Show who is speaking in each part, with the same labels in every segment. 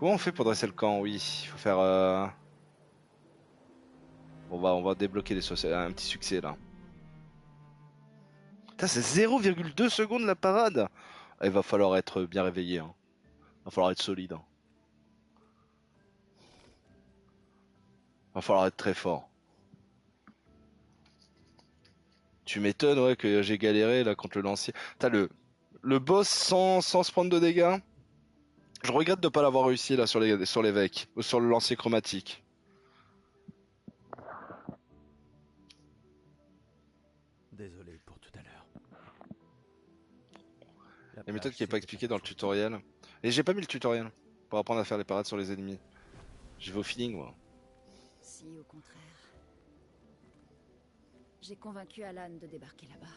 Speaker 1: Comment on fait pour dresser le camp? Oui, il faut faire... on va débloquer un petit succès là. Putain, c'est 0,2 secondes la parade. Ah, il va falloir être bien réveillé. Hein. Il va falloir être solide. Hein. Il va falloir être très fort. Tu m'étonnes, ouais, que j'ai galéré là contre le lancier. T'as le boss sans se prendre de dégâts. Je regrette de ne pas l'avoir réussi là sur l'évêque ou sur le lancier chromatique.
Speaker 2: Désolé pour tout à l'heure. La
Speaker 1: La méthode
Speaker 2: plage,
Speaker 1: qui n'est pas
Speaker 2: c'était un
Speaker 1: expliquée
Speaker 2: peu
Speaker 1: dans le
Speaker 2: chaud.
Speaker 1: tutoriel. Et j'ai pas mis le tutoriel pour apprendre à faire les parades sur les ennemis. J'y vais au feeling, moi.
Speaker 3: Si, au contraire. J'ai convaincu Alan de débarquer là-bas.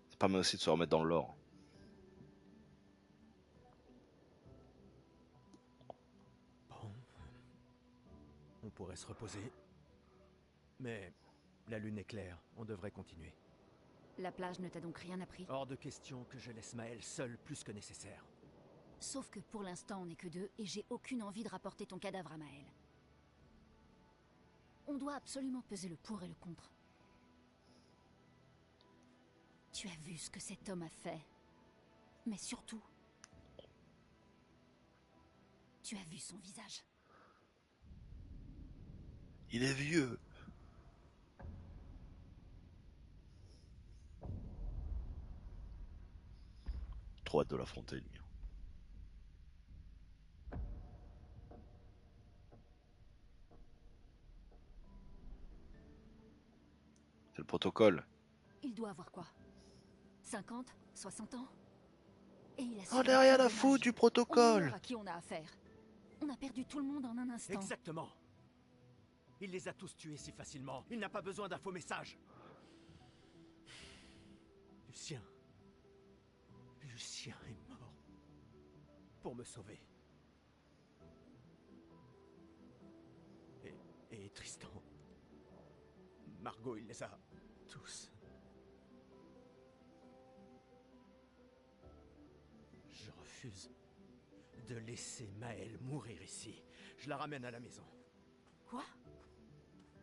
Speaker 1: Ça permet aussi de se remettre dans le lore.
Speaker 2: Bon, on pourrait se reposer. Mais la lune est claire, on devrait continuer.
Speaker 3: La plage ne t'a donc rien appris?
Speaker 2: Hors de question que je laisse Maël seul plus que nécessaire.
Speaker 3: Sauf que pour l'instant on n'est que deux et j'ai aucune envie de rapporter ton cadavre à Maël. On doit absolument peser le pour et le contre. Tu as vu ce que cet homme a fait. Mais surtout, tu as vu son visage.
Speaker 1: Il est vieux. Trop hâte de l'affronter, lui. C'est le protocole.
Speaker 3: Il doit avoir quoi? 50, 60 ans? Et il a
Speaker 1: On
Speaker 3: subi
Speaker 1: n'a rien
Speaker 3: quel
Speaker 1: à foutre
Speaker 3: dommage?
Speaker 1: du
Speaker 3: On
Speaker 1: protocole.
Speaker 3: ignore à qui on a affaire. On a perdu tout le monde en un instant.
Speaker 2: Exactement. Il les a tous tués si facilement. Il n'a pas besoin d'un faux message. Lucien. Lucien est mort. Pour me sauver. Et Tristan. Margot, il les a tous. Je refuse de laisser Maël mourir ici. Je la ramène à la maison.
Speaker 3: Quoi?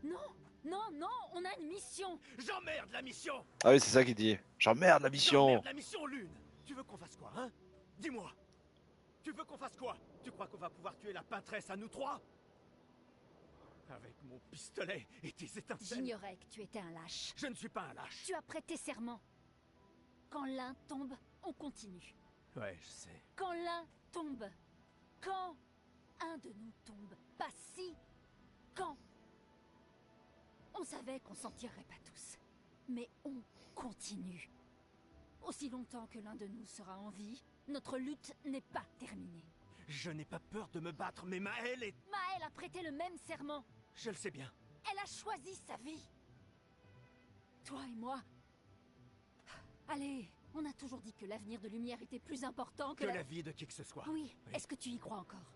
Speaker 3: Non, non, non, on a une mission.
Speaker 2: J'emmerde la mission!
Speaker 1: Ah oui, c'est ça qu'il dit. J'emmerde la mission.
Speaker 2: J'emmerde la mission Lune! Tu veux qu'on fasse quoi, hein? Dis-moi! Tu veux qu'on fasse quoi? Tu crois qu'on va pouvoir tuer la pâtresse à nous trois? Avec mon pistolet et tes étincelles?
Speaker 3: J'ignorais que tu étais un lâche.
Speaker 2: Je ne suis pas un lâche.
Speaker 3: Tu as prêté serment. Quand l'un tombe, on continue.
Speaker 2: Ouais, je sais.
Speaker 3: Quand l'un tombe. Quand un de nous tombe. Pas si. Quand. On savait qu'on s'en tirerait pas tous. Mais on continue. Aussi longtemps que l'un de nous sera en vie, notre lutte n'est pas terminée.
Speaker 2: Je n'ai pas peur de me battre, mais Maël est...
Speaker 3: Maël a prêté le même serment.
Speaker 2: Je le sais bien.
Speaker 3: Elle a choisi sa vie. Toi et moi... Allez, on a toujours dit que l'avenir de Lumière était plus important que
Speaker 2: Que la vie de qui que ce soit.
Speaker 3: Oui, est-ce que tu y crois encore?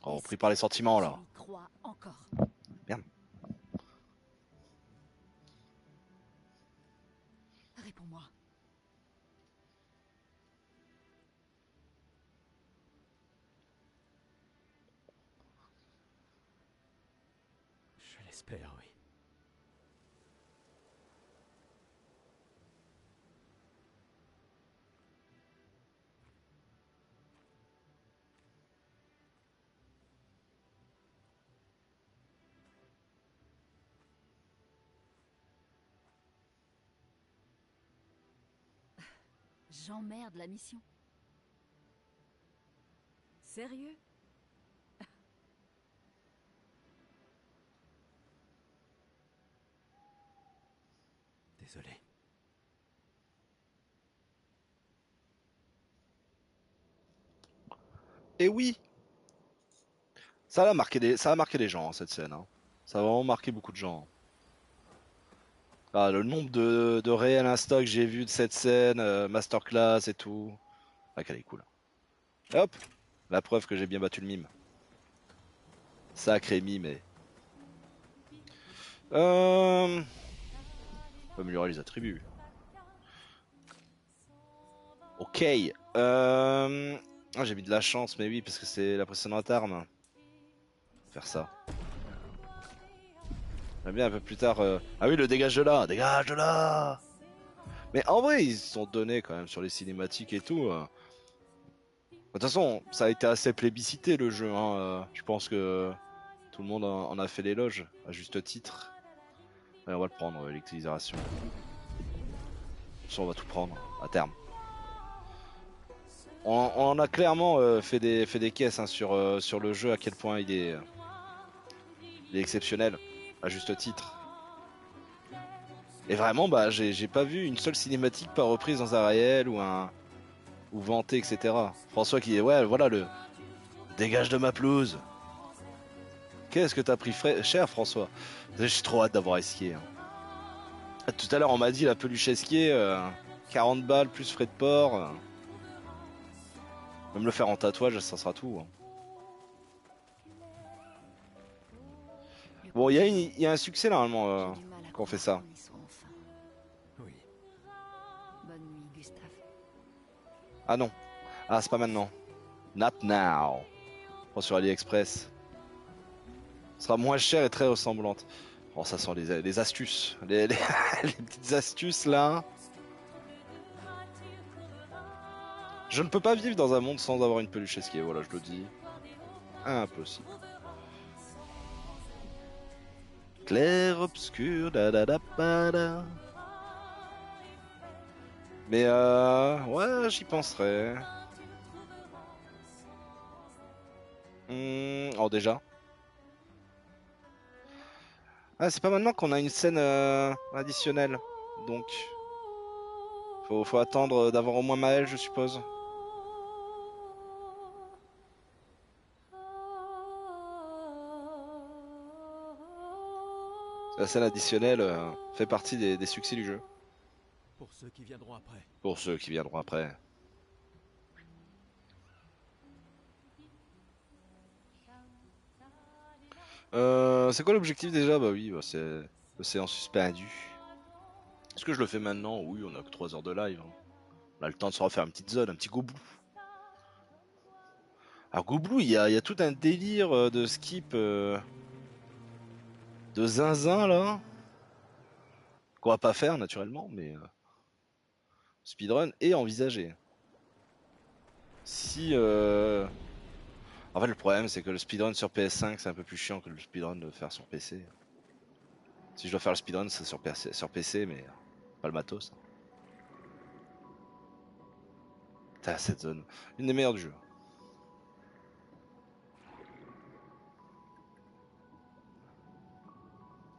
Speaker 1: Oh, pris par les sentiments, là.
Speaker 3: Tu y crois encore?
Speaker 1: Merde.
Speaker 3: Réponds-moi.
Speaker 2: Je l'espère, oui.
Speaker 3: J'emmerde la mission. Sérieux?
Speaker 2: Désolé.
Speaker 1: Et oui, ça a marqué les gens, hein, cette scène. Hein. Ça a vraiment marqué beaucoup de gens. Ah, le nombre de réels insta que j'ai vu de cette scène, masterclass et tout. Ah, qu'elle est cool. Et hop, la preuve que j'ai bien battu le mime. Sacré mime. On va améliorer les attributs. Ok. Ah, j'ai mis de la chance, mais oui, parce que c'est la précédente arme. Faire ça. J'aime bien un peu plus tard. Ah oui, le dégage de là, dégage de là. Mais en vrai, ils se sont donnés quand même sur les cinématiques et tout. De toute façon, ça a été assez plébiscité le jeu. Hein. Je pense que tout le monde en a fait l'éloge, à juste titre. Allez, on va le prendre, l'électrisation. On va tout prendre, à terme. On en a clairement fait des caisses hein, sur le jeu, à quel point il est exceptionnel, à juste titre. Et vraiment, bah, j'ai pas vu une seule cinématique pas reprise dans un réel ou vantée, etc. François qui est, ouais, voilà le dégage de ma pelouse. Qu'est-ce que t'as pris cher, François? J'ai trop hâte d'avoir esquié. Hein. Tout à l'heure, on m'a dit la peluche esquier, 40 balles plus frais de port. Même le faire en tatouage, ça sera tout. Hein. Bon, il y a un succès normalement quand on fait ça.
Speaker 2: Oui.
Speaker 3: Bonne nuit, Gustave.
Speaker 1: Ah non. Ah, c'est pas maintenant. Not now. Prends sur AliExpress. Ce sera moins cher et très ressemblante. Oh, ça sent les astuces. Les petites astuces là. Je ne peux pas vivre dans un monde sans avoir une peluche esquier. Voilà, je le dis. Impossible. Clair, obscur, da da da da da. Mais ouais, j'y penserai. Oh déjà. Ah, c'est pas maintenant qu'on a une scène additionnelle. Donc, faut attendre d'avoir au moins Maël, je suppose. La scène additionnelle fait partie des succès du jeu.
Speaker 2: Pour ceux qui viendront après.
Speaker 1: Pour ceux qui viendront après. C'est quoi l'objectif déjà? Bah oui, bah c'est l'océan suspendu. Est-ce que je le fais maintenant? Oui, on a que 3 heures de live. Hein. On a le temps de se refaire une petite zone, un petit goblou. Alors goblou, il y a tout un délire de skip de zinzin là. Qu'on va pas faire naturellement, mais speedrun est envisagé. Si en fait le problème c'est que le speedrun sur PS5 c'est un peu plus chiant que le speedrun de faire sur PC. Si je dois faire le speedrun c'est sur PC mais pas le matos. Putain cette zone, une des meilleures du jeu.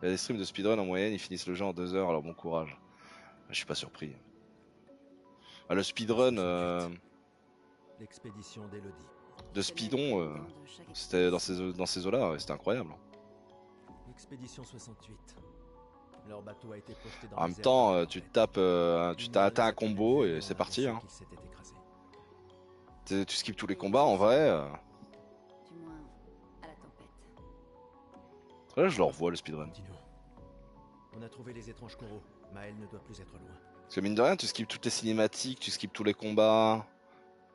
Speaker 1: Il y a des streams de speedrun en moyenne, ils finissent le jeu en 2 heures, alors bon courage. Je suis pas surpris. Ah, le speedrun
Speaker 2: L'expédition d'Elodie.
Speaker 1: de Speedon, c'était dans ces eaux-là, ouais, c'était incroyable.
Speaker 2: Expédition 68. Leur bateau a été projeté dans
Speaker 1: En même
Speaker 2: les airs
Speaker 1: temps,
Speaker 2: par la
Speaker 1: tu te
Speaker 2: tempête.
Speaker 1: tapes, tu t'as un combo et c'est parti. Hein. Tu skips tous les combats en vrai.
Speaker 3: Du moins, à la tempête.
Speaker 1: Là, je le revois le speedrun.
Speaker 2: On a trouvé les étranges coraux. Maël ne doit plus être loin.
Speaker 1: Parce que mine de rien, tu skips toutes les cinématiques, tu skips tous les combats.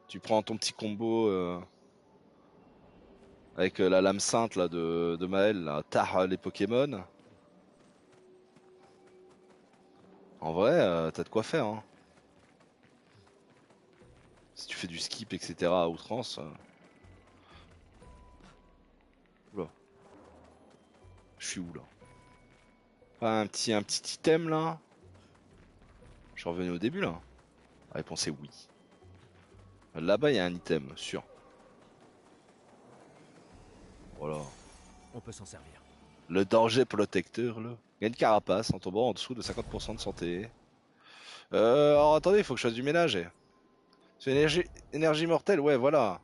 Speaker 1: Tu prends ton petit combo avec la lame sainte là, de Maël, là, tard les Pokémon. En vrai, t'as de quoi faire. Hein. Si tu fais du skip, etc. à outrance. Oula. Je suis où là? Un petit item là. Je suis revenu au début là. La réponse est oui. Là-bas, il y a un item, sûr. Voilà.
Speaker 2: On peut s'en servir.
Speaker 1: Le danger protecteur là. Il y a une carapace en tombant en dessous de 50% de santé. Alors attendez, il faut que je fasse du ménage. C'est énergie mortelle, ouais, voilà.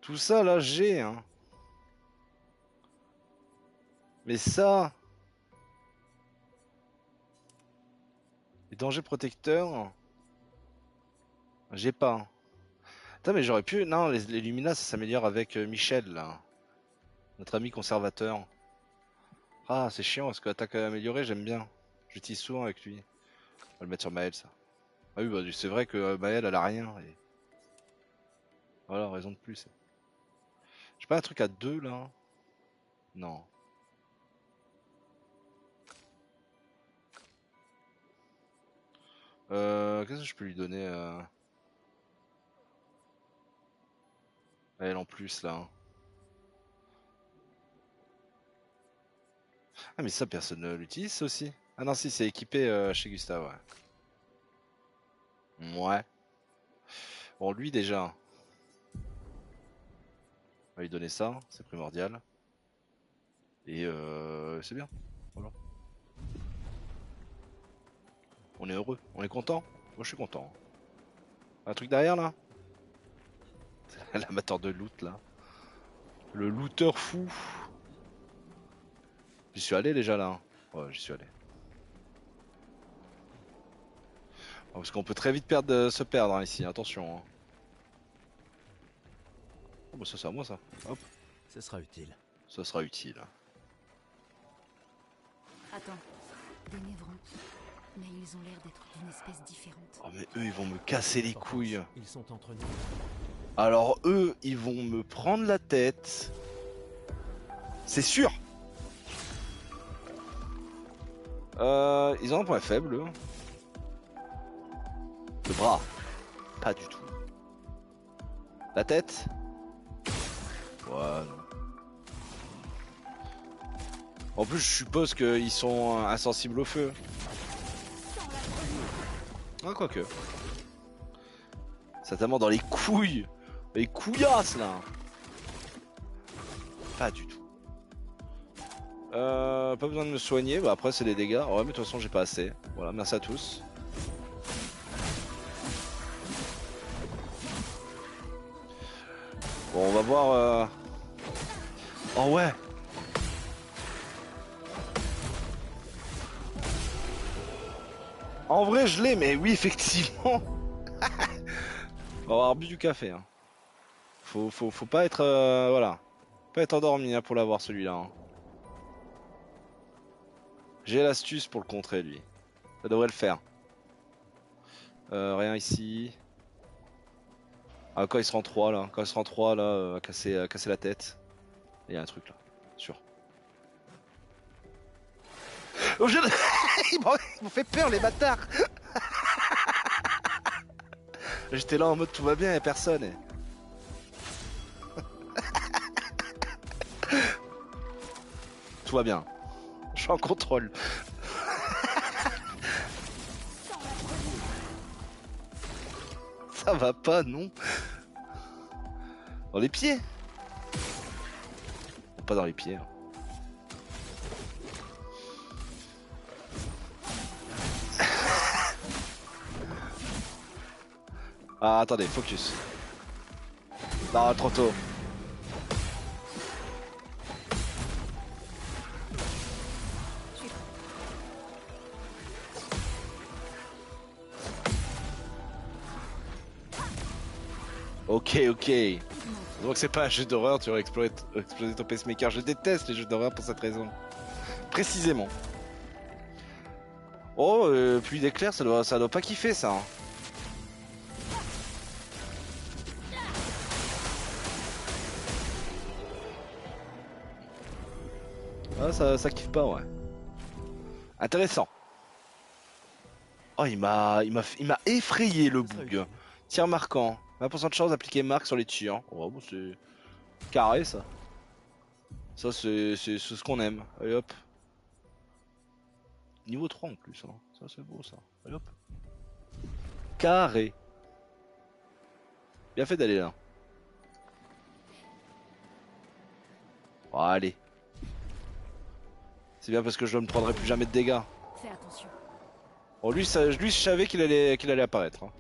Speaker 1: Tout ça là, j'ai. Hein. Mais ça. Les dangers protecteurs. J'ai pas. Putain, mais j'aurais pu. Non, les Lumina ça s'améliore avec Michel là. Notre ami conservateur. Ah, c'est chiant parce que attaque améliorée, j'aime bien. J'utilise souvent avec lui. On va le mettre sur Maël ça. Ah oui, bah, c'est vrai que Maëlle, elle a rien. Et... Voilà, raison de plus. J'ai pas un truc à 2 là? Non. Qu'est-ce que je peux lui donner à elle en plus là? Ah mais ça personne ne l'utilise ça aussi. Ah non si c'est équipé chez Gustave ouais. Ouais. Bon lui déjà. On va lui donner ça, c'est primordial. Et c'est bien. Voilà. On est heureux, on est content. Moi je suis content. Un truc derrière là? L'amateur de loot là. Le looter fou. J'y suis allé déjà là. Ouais j'y suis allé. Parce qu'on peut très vite se perdre hein, ici, attention. Hein. Oh bah ça c'est à moi ça. Hop.
Speaker 2: Ce sera utile.
Speaker 1: Ça sera utile.
Speaker 3: Attends, des névrons. Mais ils ont l'air d'être d'une espèce différente.
Speaker 1: Oh mais eux ils vont me casser les couilles.
Speaker 2: Ils sont entre nous.
Speaker 1: Alors eux ils vont me prendre la tête. C'est sûr. Ils ont un point faible eux. Le bras. Pas du tout. La tête. Ouais. En plus je suppose qu'ils sont insensibles au feu. Ah quoique. C'est tellement dans les couilles. Les couillasses là. Pas du tout. Pas besoin de me soigner, bah après c'est des dégâts. Ouais mais de toute façon j'ai pas assez. Voilà, merci à tous. Bon on va voir Oh ouais. En vrai je l'ai mais oui effectivement. On va avoir bu du café hein. Faut pas être voilà. Pas être endormi hein, pour l'avoir celui-là hein. J'ai l'astuce pour le contrer lui. Ça devrait le faire. Rien ici. Ah quand il se rend 3 là. Quand il se rend 3 là, à casser la tête. Il y a un truc là. Sûr. Oh, ils m'ont fait peur les bâtards. J'étais là en mode tout va bien, y'a personne. Et... tout va bien. Je suis en contrôle. Ça va pas, non? Dans les pieds? Pas dans les pieds. Hein. Ah, attendez, focus. Non, trop tôt. Ok, ok. Donc c'est pas un jeu d'horreur, tu aurais explosé ton pacemaker. Je déteste les jeux d'horreur pour cette raison. Précisément. Oh, pluie d'éclairs, ça doit pas kiffer ça. Hein. Ah, ça kiffe pas, ouais. Intéressant. Oh, il m'a effrayé le bug. Tir marquant. 20% de chance d'appliquer marque sur les tirs. Oh, bon, c'est carré ça. Ça, c'est ce qu'on aime. Allez hop. Niveau 3 en plus. Hein. Ça, c'est beau ça. Allez hop. Carré. Bien fait d'aller là. Oh, allez. C'est bien parce que je ne prendrai plus jamais de dégâts.
Speaker 3: Fais attention.
Speaker 1: Bon, lui, je savais qu'il allait apparaître. Hein.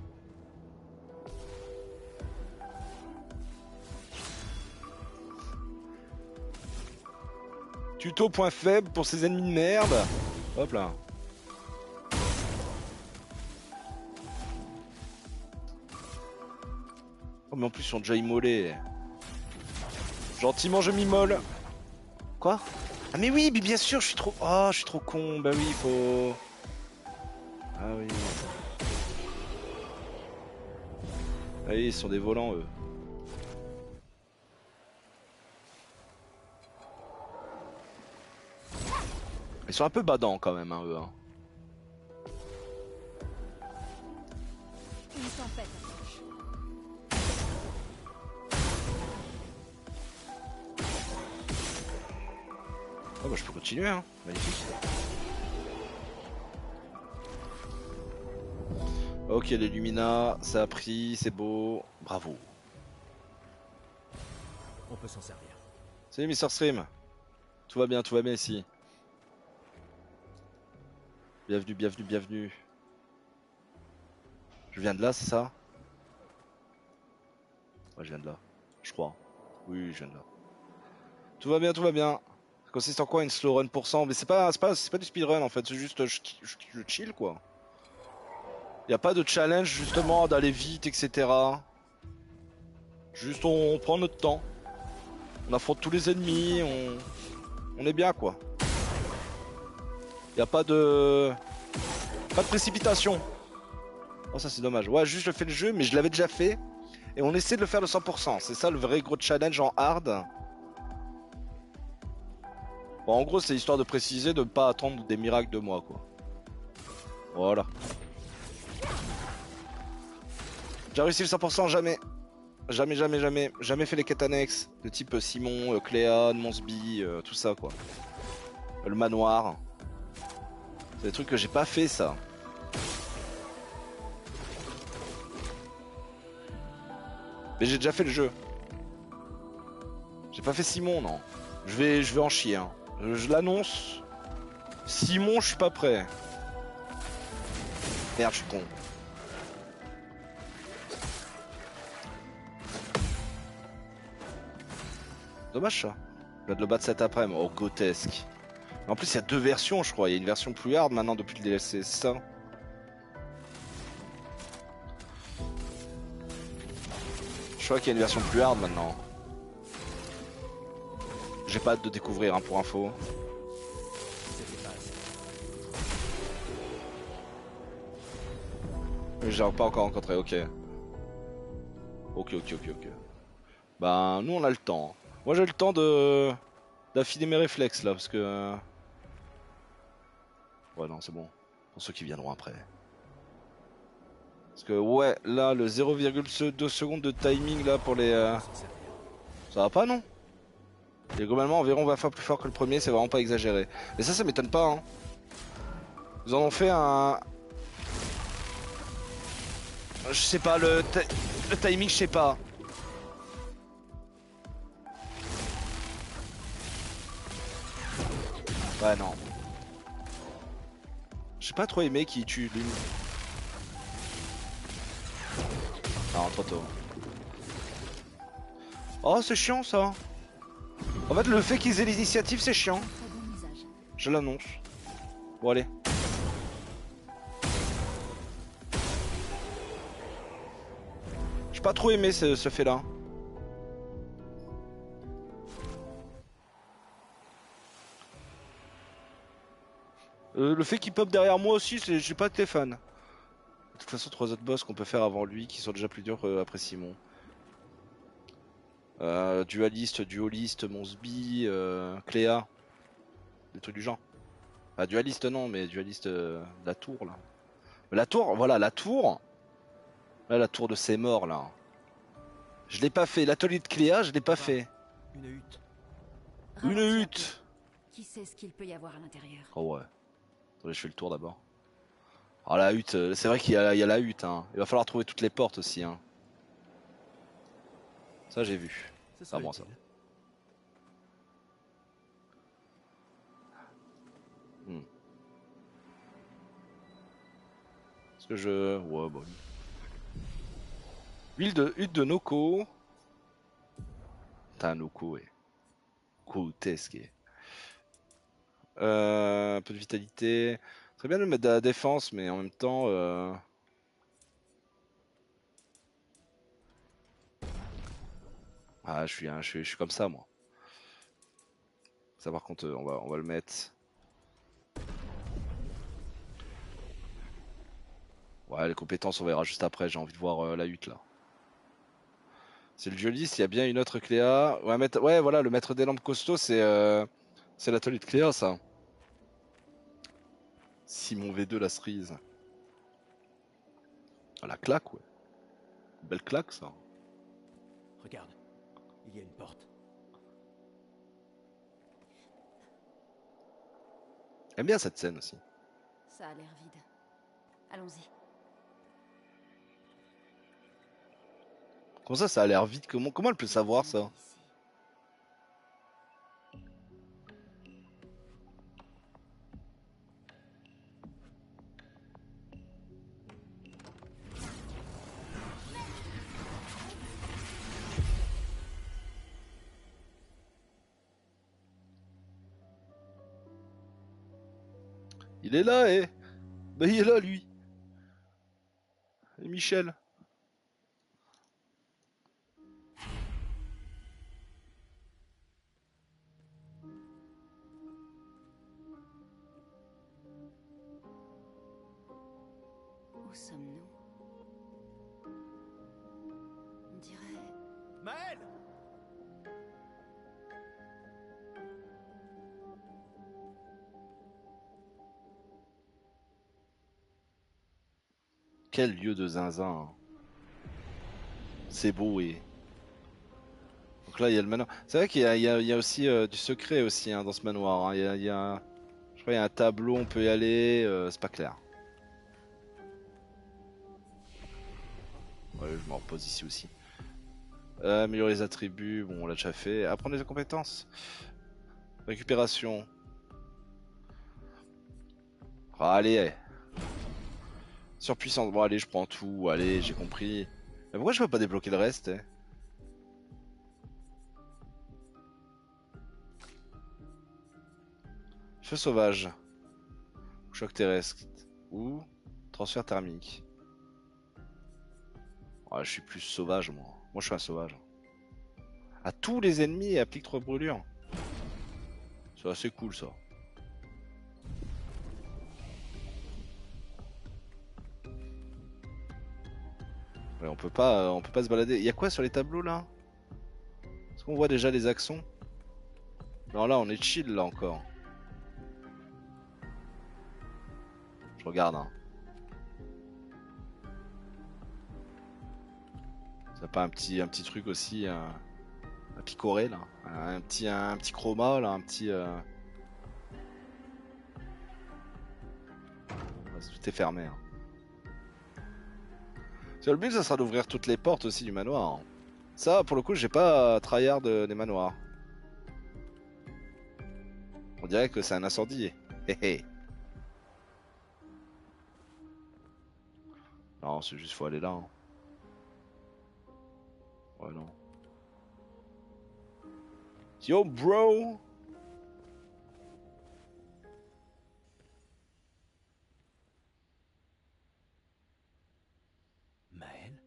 Speaker 1: Tuto point faible pour ces ennemis de merde. Hop là. Oh mais en plus ils sont déjà immolés. Gentiment je m'immole. Quoi? Ah mais oui, mais bien sûr je suis trop... Oh je suis trop con. Bah oui il faut... Ah oui. Ah oui, ils sont des volants eux. Ils sont un peu badants quand même hein, eux. Hein.
Speaker 3: Une tempête approche.
Speaker 1: Oh bah je peux continuer hein, magnifique. Ok les Lumina, ça a pris, c'est beau, bravo.
Speaker 2: On peut s'en servir.
Speaker 1: Salut Mister Stream. Tout va bien ici. Bienvenue, bienvenue, bienvenue. Je viens de là, c'est ça? Ouais, je viens de là. Je crois. Oui, je viens de là. Tout va bien, tout va bien. Ça consiste en quoi une slow run pour 100? Mais c'est pas du speedrun en fait, c'est juste je chill quoi. Y a pas de challenge justement d'aller vite, etc. Juste on prend notre temps. On affronte tous les ennemis, on est bien quoi. Y a pas de précipitation. Oh ça c'est dommage. Ouais, juste je fais le jeu mais je l'avais déjà fait. Et on essaie de le faire de 100%. C'est ça le vrai gros challenge en hard. Bon, en gros, c'est histoire de préciser de ne pas attendre des miracles de moi, quoi. Voilà. J'ai réussi le 100%, jamais. Jamais, jamais, jamais. Jamais fait les quêtes annexes. De type Simon, Cléa, Monsby, tout ça, quoi. Le manoir. C'est des trucs que j'ai pas fait, ça. Mais j'ai déjà fait le jeu. J'ai pas fait Simon, non. Je vais en chier, hein. Je l'annonce. Simon, je suis pas prêt. Merde, je suis con. Dommage ça. Je viens de le battre cet après-midi. Oh, grotesque. En plus, il y a deux versions, je crois. Il y a une version plus hard maintenant depuis le DLC, c'est ça? Je crois qu'il y a une version plus hard maintenant. J'ai pas hâte de découvrir, hein, pour info. Mais j'ai pas encore rencontré, ok. Ok. Bah, nous on a le temps. Moi j'ai le temps d'affiner mes réflexes là, parce que... Ouais, non, c'est bon. Pour ceux qui viendront après. Parce que, ouais, là, le 0,2 secondes de timing là pour les... Ça va pas, non? Et globalement, environ 20 fois plus fort que le premier, c'est vraiment pas exagéré. Mais ça m'étonne pas, hein. Ils en ont fait un... Je sais pas, le timing, je sais pas. Ouais, non. J'ai pas trop aimé qui tue l'une. Non, trop tôt. Oh, c'est chiant ça. En fait, le fait qu'ils aient l'initiative, c'est chiant.
Speaker 3: Très bon usage.
Speaker 1: Je l'annonce. Bon, allez. J'ai pas trop aimé ce fait-là. Le fait qu'il pop derrière moi aussi, j'ai pas été fan. De toute façon, 3 autres boss qu'on peut faire avant lui qui sont déjà plus durs après Simon. Dualiste, duoliste, Monsby, Cléa. Des trucs du genre. Bah, dualiste non, mais dualiste la tour là. La tour, voilà, la tour. Là, la tour de ses morts là. Je l'ai pas fait. L'atelier de Cléa, je l'ai pas fait.
Speaker 2: Une hutte.
Speaker 1: Une
Speaker 3: Ralentis un
Speaker 1: hutte.
Speaker 3: peu. Qui sait ce qu'il peut y avoir à l'intérieur?
Speaker 1: Oh ouais. Attendez, je fais le tour d'abord. Alors la hutte, c'est vrai qu'il y a la hutte. Hein. Il va falloir trouver toutes les portes aussi. Hein. Ça j'ai vu.
Speaker 2: Ce
Speaker 1: Ah
Speaker 2: serait
Speaker 1: bon ça.
Speaker 2: utile.
Speaker 1: Est-ce que je... Ouais, bon. Hutte de Noko. T'as un Noko, ouais. Grotesque. Un peu de vitalité. Très bien de mettre de la défense, mais en même temps... Ah, je suis comme ça, moi. Ça, par contre, on va le mettre. Ouais, les compétences, on verra juste après. J'ai envie de voir la hutte, là. C'est le dueliste, il y a bien une autre Cléa. Ouais, ouais, voilà, le maître des lampes costaud, c'est l'atelier de Cléa, ça. Simon V2, la cerise. Ah, la claque, ouais. Belle claque, ça.
Speaker 2: Regarde, il y a une porte.
Speaker 1: J'aime bien cette scène aussi.
Speaker 3: Ça a l'air vide. Allons-y.
Speaker 1: Comment ça a l'air vite? Comment elle peut savoir
Speaker 3: Rien
Speaker 1: ça?
Speaker 3: ici.
Speaker 1: Il est là, eh! Bah, il est là, lui! Et Michel!
Speaker 3: Où sommes-nous? On dirait...
Speaker 2: Maël!
Speaker 1: Quel lieu de zinzin, hein. C'est beau, et... Donc là, il y a le manoir. C'est vrai qu'il y a aussi du secret aussi hein, dans ce manoir. Hein. Je crois qu'il y a un tableau, on peut y aller. C'est pas clair. Ouais, je me repose ici aussi. Améliorer les attributs, bon, on l'a déjà fait. Apprendre les compétences. Récupération. Ah, allez. Surpuissance. Bon, allez, je prends tout. Allez, j'ai compris. Mais pourquoi je peux pas débloquer le reste eh. Feu sauvage. Choc terrestre. Ou transfert thermique. Ouais, je suis plus sauvage, moi. Moi, je suis un sauvage. À tous les ennemis et applique 3 brûlures. C'est assez cool, ça. Ouais, on peut pas se balader. Il y a quoi sur les tableaux, là? Est-ce qu'on voit déjà les accents? Non, là, on est chill, là, encore. Je regarde, hein. Ça pas un petit truc aussi, à picorer, là. Un petit chroma, là, un petit... ouais, tout est fermé, hein. Le but, ça sera d'ouvrir toutes les portes aussi du manoir, hein. Ça, pour le coup, j'ai pas tryhard des manoirs. On dirait que c'est un incendie. Hé hé. Non, c'est juste faut aller là, hein. Ouais, non. Yo, bro!
Speaker 2: Maël?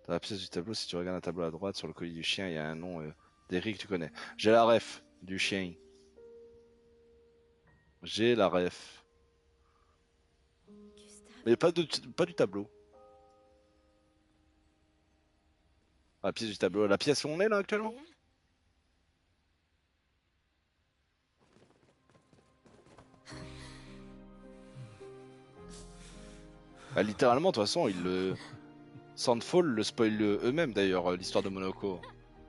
Speaker 1: Dans la pièce du tableau, si tu regardes un tableau à droite, sur le collier du chien, il y a un nom d'Eric, tu connais. J'ai la ref du chien. J'ai la ref.
Speaker 3: Gustave...
Speaker 1: Mais pas du tableau. La pièce du tableau. La pièce où on est là actuellement?
Speaker 3: Léa?
Speaker 1: Bah, littéralement, de toute façon, Sandfall le spoil eux-mêmes d'ailleurs, l'histoire de Monoko.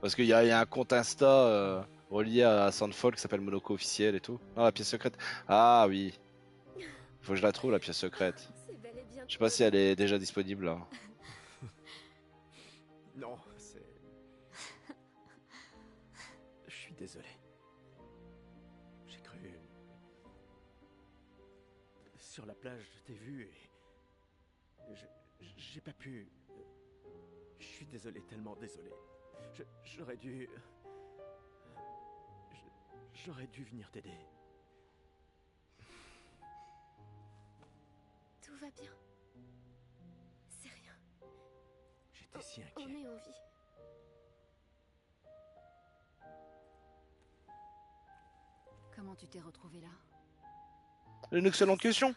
Speaker 1: Parce qu'il y a un compte Insta relié à Sandfall qui s'appelle Monoko officiel et tout. Ah, la pièce secrète. Ah oui, faut que je la trouve la pièce secrète.
Speaker 3: C'est bel et bien
Speaker 1: Je sais pas si elle est déjà disponible là.
Speaker 2: Non, c'est... Je suis désolé. J'ai cru... Sur la plage, je t'ai vu et... J'ai pas pu... Je suis désolé, tellement désolé. J'aurais dû... J'aurais dû venir t'aider.
Speaker 4: Tout va bien. C'est rien.
Speaker 2: J'étais si
Speaker 4: On
Speaker 2: inquiet.
Speaker 4: est en vie.
Speaker 3: Comment tu t'es retrouvé là?
Speaker 1: Une excellente question.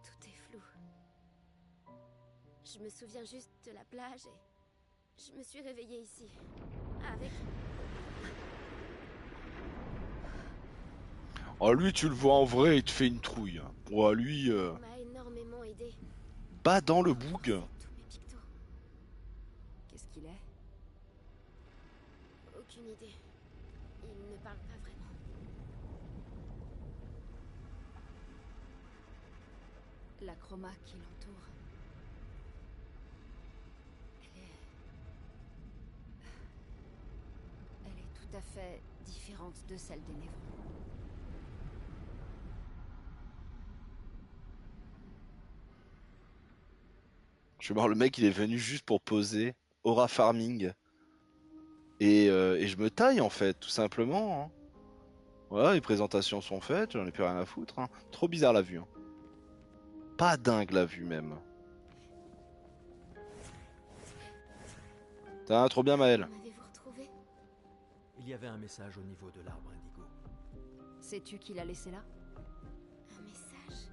Speaker 4: Tout est flou. Je me souviens juste de la plage et je me suis réveillée ici. Avec...
Speaker 1: Oh, lui, tu le vois en vrai, il te fait une trouille. Ouais, lui,
Speaker 4: On m'a énormément aidé.
Speaker 1: bas dans le
Speaker 4: Je
Speaker 1: boug.
Speaker 4: pensais tous mes pictos.
Speaker 3: Qu'est-ce qu'il est?
Speaker 4: Aucune idée. Il ne parle pas vraiment.
Speaker 3: La chroma qui l'entoure. Elle est tout à fait différente de celle des Névrons.
Speaker 1: Je suis mort, le mec, il est venu juste pour poser Aura Farming. Et je me taille, en fait, tout simplement. Hein. Voilà, les présentations sont faites, j'en ai plus rien à foutre. Hein. Trop bizarre la vue. Hein. Pas dingue la vue, même. T'as trop bien, Maël.
Speaker 4: M'avez-vous retrouvé?
Speaker 2: Il y avait un message au niveau de l'arbre indigo.
Speaker 3: Sais-tu qui l'a laissé là?
Speaker 4: Un message?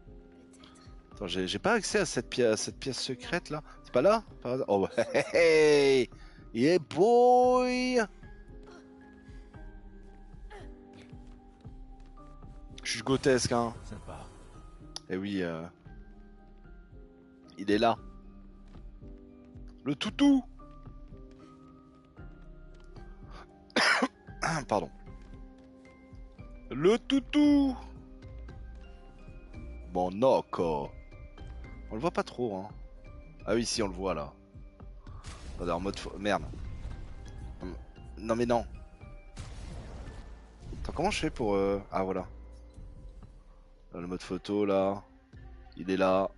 Speaker 4: Peut-être.
Speaker 1: Attends, j'ai pas accès à cette pièce secrète là. C'est pas là par hasard. Oh ouais. Hey, yeah boy. Je suis grotesque hein.
Speaker 2: Sympa.
Speaker 1: Eh oui. Il est là. Le toutou. Pardon. Le toutou. Bon noco. On le voit pas trop hein. Ah oui si on le voit là. Attendez, en mode merde. Non mais non. Attends, comment je fais pour Ah voilà. Là, le mode photo là. Il est là.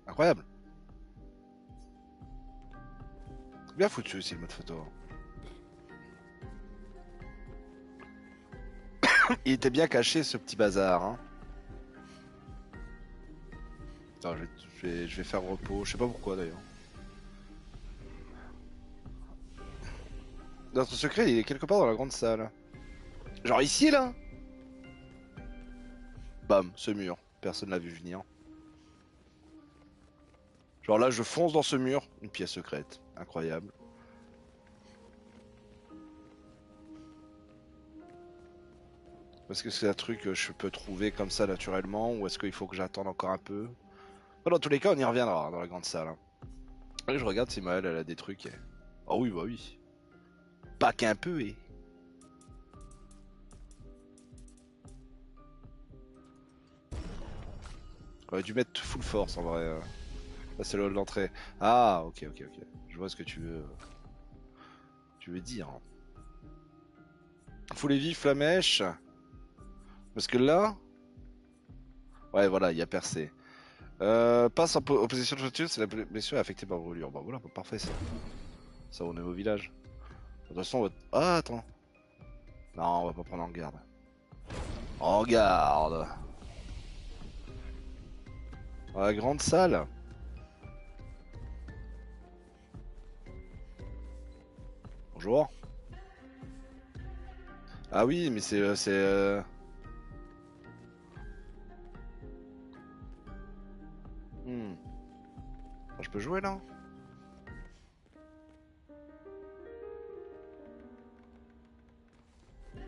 Speaker 1: Incroyable. Bien foutu aussi le mode photo. Il était bien caché ce petit bazar. Hein. Attends, je vais faire repos. Je sais pas pourquoi d'ailleurs. Notre secret il est quelque part dans la grande salle. Genre ici là. Bam, ce mur. Personne l'a vu venir. Genre là je fonce dans ce mur. Une pièce secrète. Incroyable. Est-ce que c'est un truc que je peux trouver comme ça naturellement ou est-ce qu'il faut que j'attende encore un peu? Dans tous les cas, on y reviendra hein, dans la grande salle. Hein. Et je regarde si Maëlle elle a des trucs. Et... Ah oui, bah oui. Pas qu'un peu, et. J'aurais dû mettre full force en vrai. Là, c'est le hall d'entrée. Ah, ok. Je vois ce que tu veux dire. Faut les vifs, la mèche. Parce que là. Ouais, voilà, il y a percé. Passe en position de voiture, c'est la blessure affectée par brûlure. Bah voilà, bah, parfait ça. Ça, on est au village. De toute façon, on va... Ah, attends. Non, on va pas prendre en garde. En garde. Dans la grande salle. Bonjour. Ah oui, mais Hmm. Je peux jouer là?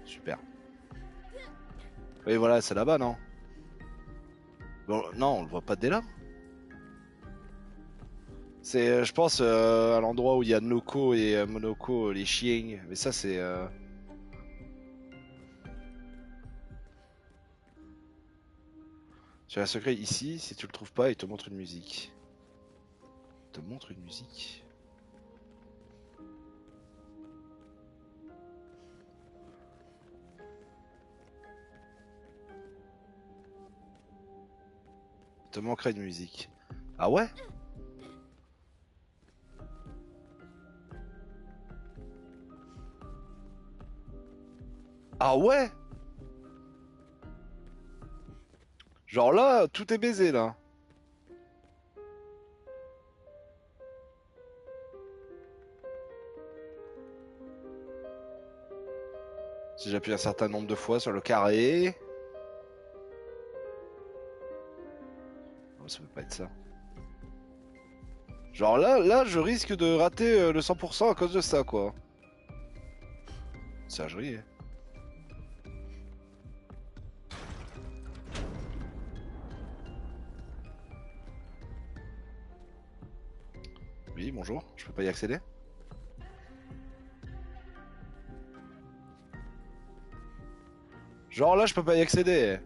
Speaker 1: Super. Oui, voilà, c'est là-bas, non? Bon, non, on le voit pas dès là. C'est, je pense, à l'endroit où il y a Noko et Monoko, les chiens. Mais ça, c'est... Tu as un secret ici, si tu le trouves pas, il te montre une musique. Il te montre une musique. Il te manquerait une musique. Ah ouais? Ah ouais? Genre là, tout est baisé là. Si j'appuie un certain nombre de fois sur le carré. ça peut pas être ça. Genre là, je risque de rater le 100% à cause de ça, quoi. Sergerie, hein. Oui, bonjour, je peux pas y accéder? Genre là, je peux pas y accéder.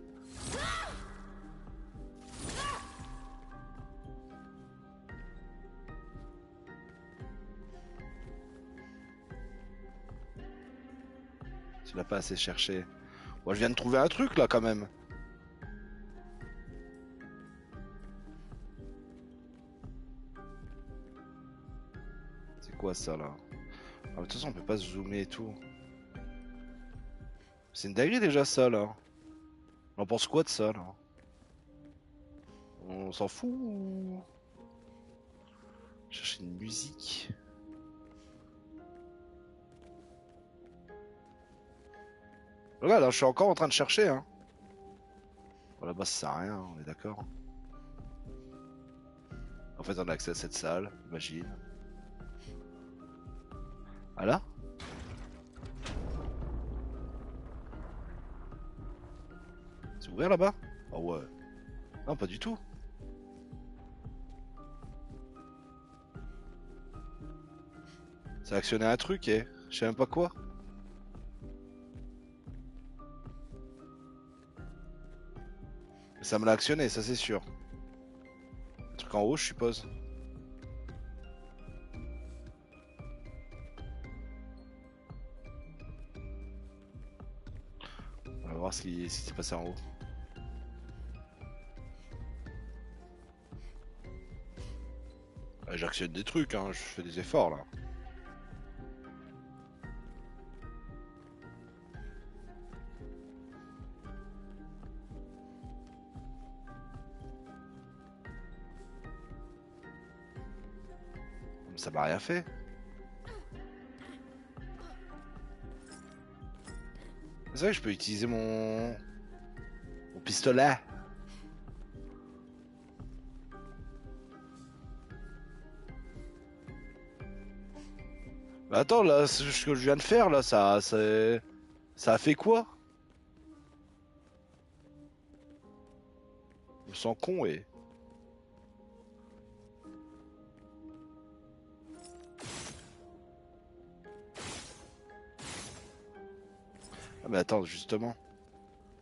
Speaker 1: Tu l'as pas assez cherché. Moi, je viens de trouver un truc là quand même. C'est quoi ça là? Ah, mais de toute façon, on peut pas zoomer et tout. C'est une dinguerie déjà ça là. On en pense quoi de ça là? On s'en fout ou... Chercher une musique. Regarde, là, je suis encore en train de chercher, hein. Bon, là-bas, ça sert à rien, on est d'accord. En fait, on a accès à cette salle, imagine. Ah là? C'est ouvert là-bas? Ah ouais. Non, pas du tout. Ça a actionné un truc, et je sais même pas quoi. Mais ça me l'a actionné, ça c'est sûr. Un truc en haut, je suppose. On va voir ce qui s'est passé en haut. J'actionne des trucs, hein, je fais des efforts là. Ça m'a rien fait. C'est vrai que je peux utiliser mon pistolet. Bah attends, là, ce que je viens de faire, là, ça a fait quoi? Je me sens con et... Ah mais attends, justement.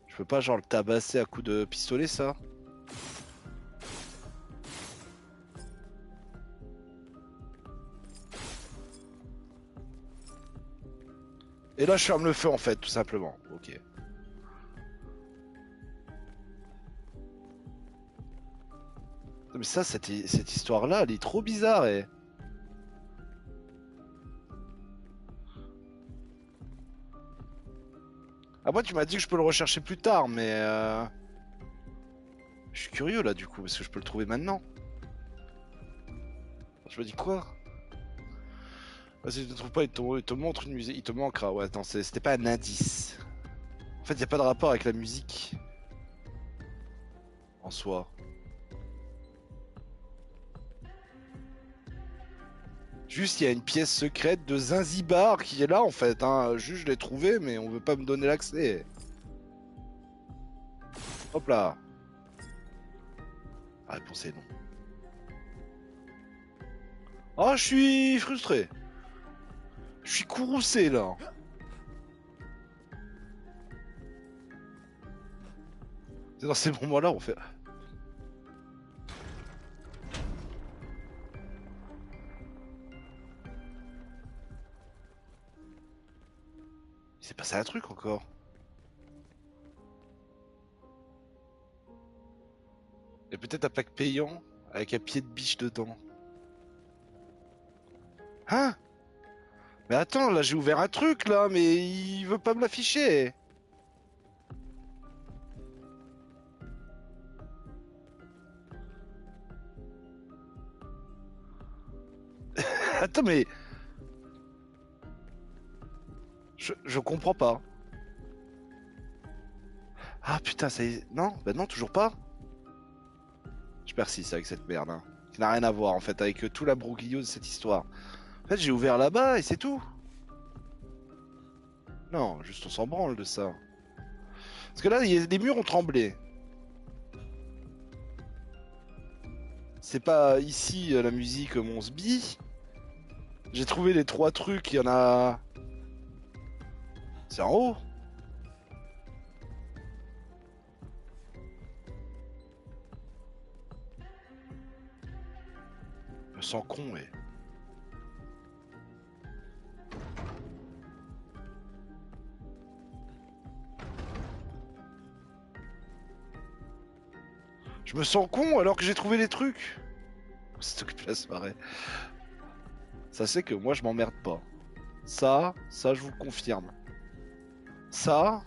Speaker 1: Je peux pas genre le tabasser à coups de pistolet, ça? Et là, je ferme le feu, en fait, tout simplement. Ok. Mais ça, cette histoire-là, elle est trop bizarre, et... Ah, moi, tu m'as dit que je peux le rechercher plus tard, mais... Je suis curieux, là, du coup, parce que je peux le trouver maintenant. Je me dis quoi? Ah, si tu ne trouves pas, il te montre une musique. Il te manquera. Ouais, attends, c'était pas un indice. En fait, il n'y a pas de rapport avec la musique. En soi. Juste, il y a une pièce secrète de Zanzibar qui est là, en fait. Hein. Juste, je l'ai trouvé, mais on veut pas me donner l'accès. Hop là. La réponse est non. Oh, je suis frustré. Je suis courroucé, là. C'est dans ces moments-là, on fait... Il s'est passé un truc encore. Et peut-être un pack payant avec un pied de biche dedans. Hein? Mais attends, là j'ai ouvert un truc là, mais il veut pas me l'afficher. Attends, mais... Je comprends pas. Ah putain, ça y est... Non, bah non, toujours pas. Je persiste avec cette merde, hein. Qui n'a rien à voir en fait avec tout l'abroglio de cette histoire. En fait, j'ai ouvert là-bas et c'est tout. Non, juste on s'en branle de ça. Parce que là, les murs ont tremblé. C'est pas ici la musique mon sbi. J'ai trouvé les 3 trucs, il y en a... C'est en haut. Je me sens con, et... Je me sens con alors que j'ai trouvé les trucs. C'est occupé la soirée. Ça c'est que moi je m'emmerde pas. Ça je vous le confirme. Ça...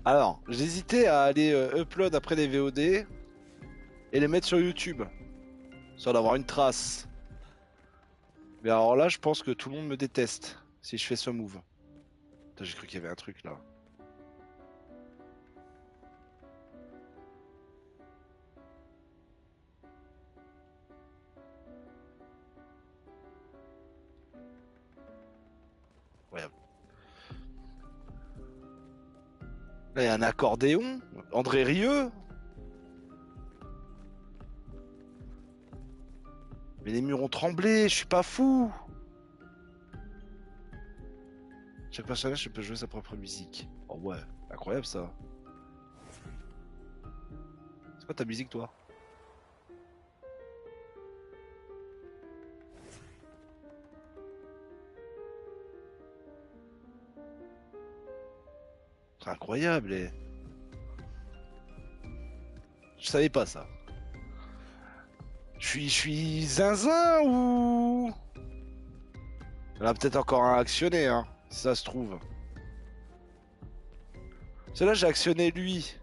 Speaker 1: Alors, j'hésitais à aller upload après les VOD et les mettre sur YouTube. Sans d'avoir une trace. Mais alors là, je pense que tout le monde me déteste si je fais ce move. Putain, j'ai cru qu'il y avait un truc là. Ouais. Là, il y a un accordéon. André Rieu. Mais les murs ont tremblé, je suis pas fou. Chaque personnage peut jouer sa propre musique. Oh ouais, incroyable ça. C'est quoi ta musique toi? C'est incroyable et... Je savais pas ça. Je suis zinzin ou... Il y en a peut-être encore un actionné, hein, si ça se trouve. Celle-là, j'ai actionné lui.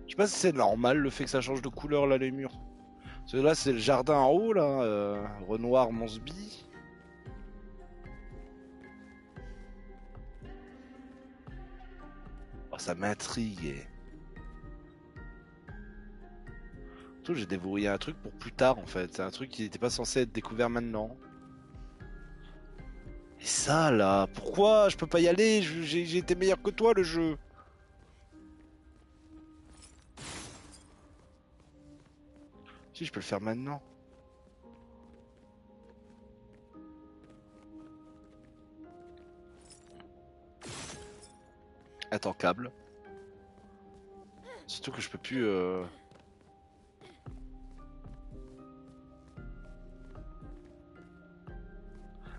Speaker 1: Je sais pas si c'est normal le fait que ça change de couleur là les murs. Parce que là c'est le jardin en haut là, Renoir Monsby. Oh, ça m'intrigue. Surtout j'ai déverrouillé un truc pour plus tard en fait. C'est un truc qui n'était pas censé être découvert maintenant. Et ça là, pourquoi je peux pas y aller? J'ai été meilleur que toi le jeu. Si je peux le faire maintenant. Attends, câble. Surtout que je peux plus...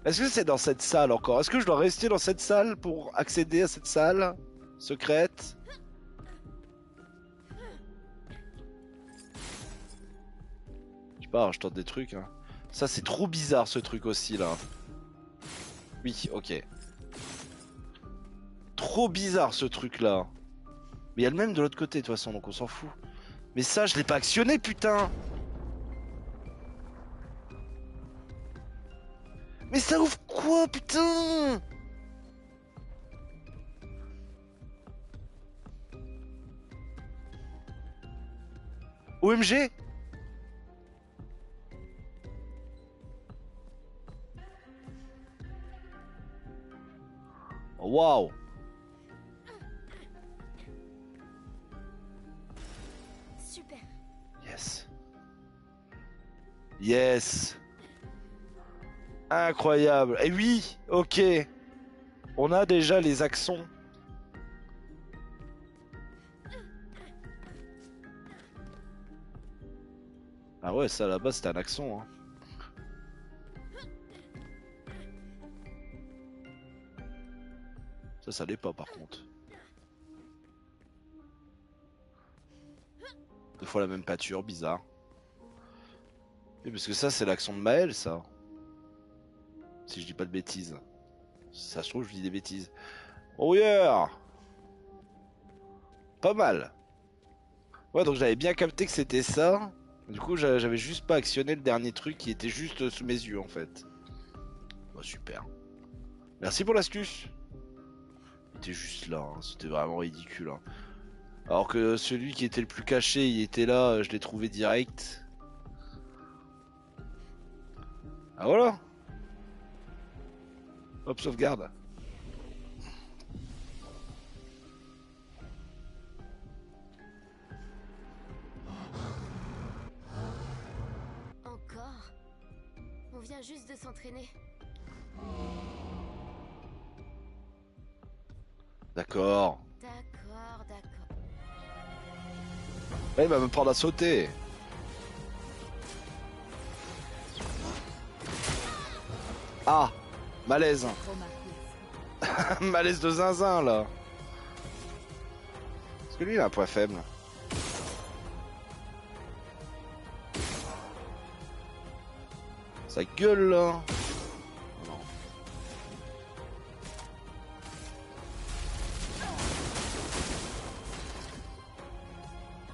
Speaker 1: Est-ce que c'est dans cette salle encore? Est-ce que je dois rester dans cette salle pour accéder à cette salle secrète? Je sais pas, je tente des trucs. Hein. Ça, c'est trop bizarre ce truc aussi là. Oui, ok. Trop bizarre ce truc là. Mais il y a le même de l'autre côté de toute façon, donc on s'en fout. Mais ça, je l'ai pas actionné, putain! Mais ça ouvre quoi, putain? OMG? Waouh!
Speaker 4: Super.
Speaker 1: Yes. Yes. Incroyable. Et oui, ok. On a déjà les accents. Ah ouais, ça là-bas c'était un accent. Hein. Ça l'est pas par contre. Deux fois la même pâture, bizarre. Oui, parce que ça c'est l'accent de Maël, ça. Si je dis pas de bêtises. Si ça se trouve, je dis des bêtises. Oh yeah! Pas mal. Ouais, donc j'avais bien capté que c'était ça. Du coup, j'avais juste pas actionné le dernier truc qui était juste sous mes yeux en fait. Bon, super. Merci pour l'astuce. était juste là, hein. C'était vraiment ridicule. Hein. Alors que celui qui était le plus caché, il était là, je l'ai trouvé direct. Ah voilà. Hop, sauvegarde.
Speaker 4: Encore? On vient juste de s'entraîner.
Speaker 1: D'accord.
Speaker 4: D'accord, d'accord.
Speaker 1: Là, il va me prendre à sauter. Ah, malaise.
Speaker 3: Trop marqué.
Speaker 1: Malaise de zinzin là. Parce que lui il a un point faible. Ça gueule là.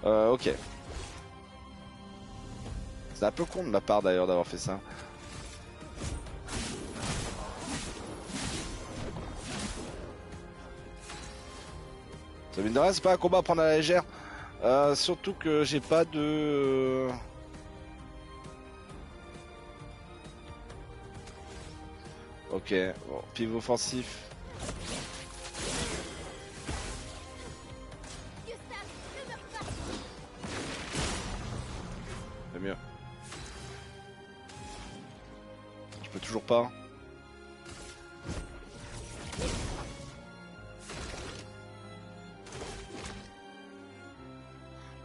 Speaker 1: Non. Ok. C'est un peu con de ma part d'ailleurs d'avoir fait ça. Ça mine de rien, c'est pas un combat à prendre à la légère. Surtout que j'ai pas de... Ok, bon, pivot offensif.
Speaker 4: Gustave, ne meurs pas!
Speaker 1: C'est mieux. Je peux toujours pas.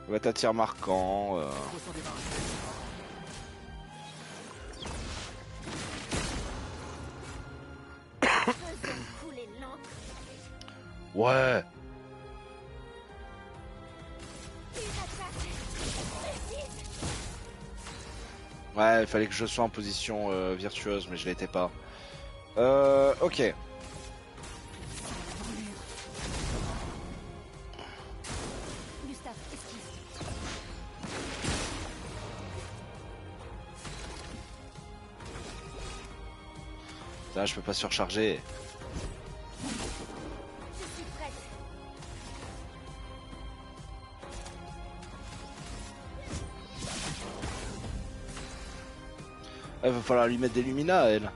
Speaker 1: On va être un tir marquant.
Speaker 2: Faut s'en débarrasser.
Speaker 4: Faisons couler l'encre.
Speaker 1: Ouais.
Speaker 4: Une attaque précise.
Speaker 1: Ouais, il fallait que je sois en position virtueuse, mais je l'étais pas. Ok.
Speaker 3: Gustave, esquive.
Speaker 1: Là, je peux pas surcharger.
Speaker 4: Je suis prête.
Speaker 1: Il va falloir lui mettre des Lumina, elle.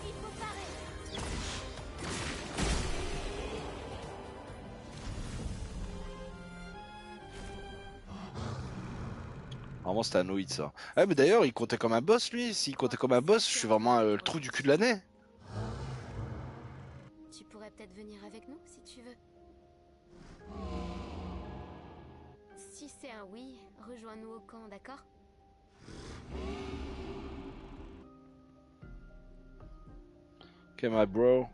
Speaker 4: Il faut parer.
Speaker 1: Vraiment, c'était un no-hit, ça. Ah, mais d'ailleurs, il comptait comme un boss, lui. S'il comptait comme un boss, je suis vraiment le trou du cul de l'année.
Speaker 4: Tu pourrais peut-être venir avec nous si tu veux. Si c'est un oui, rejoins-nous au camp, d'accord?
Speaker 1: Ok, my bro.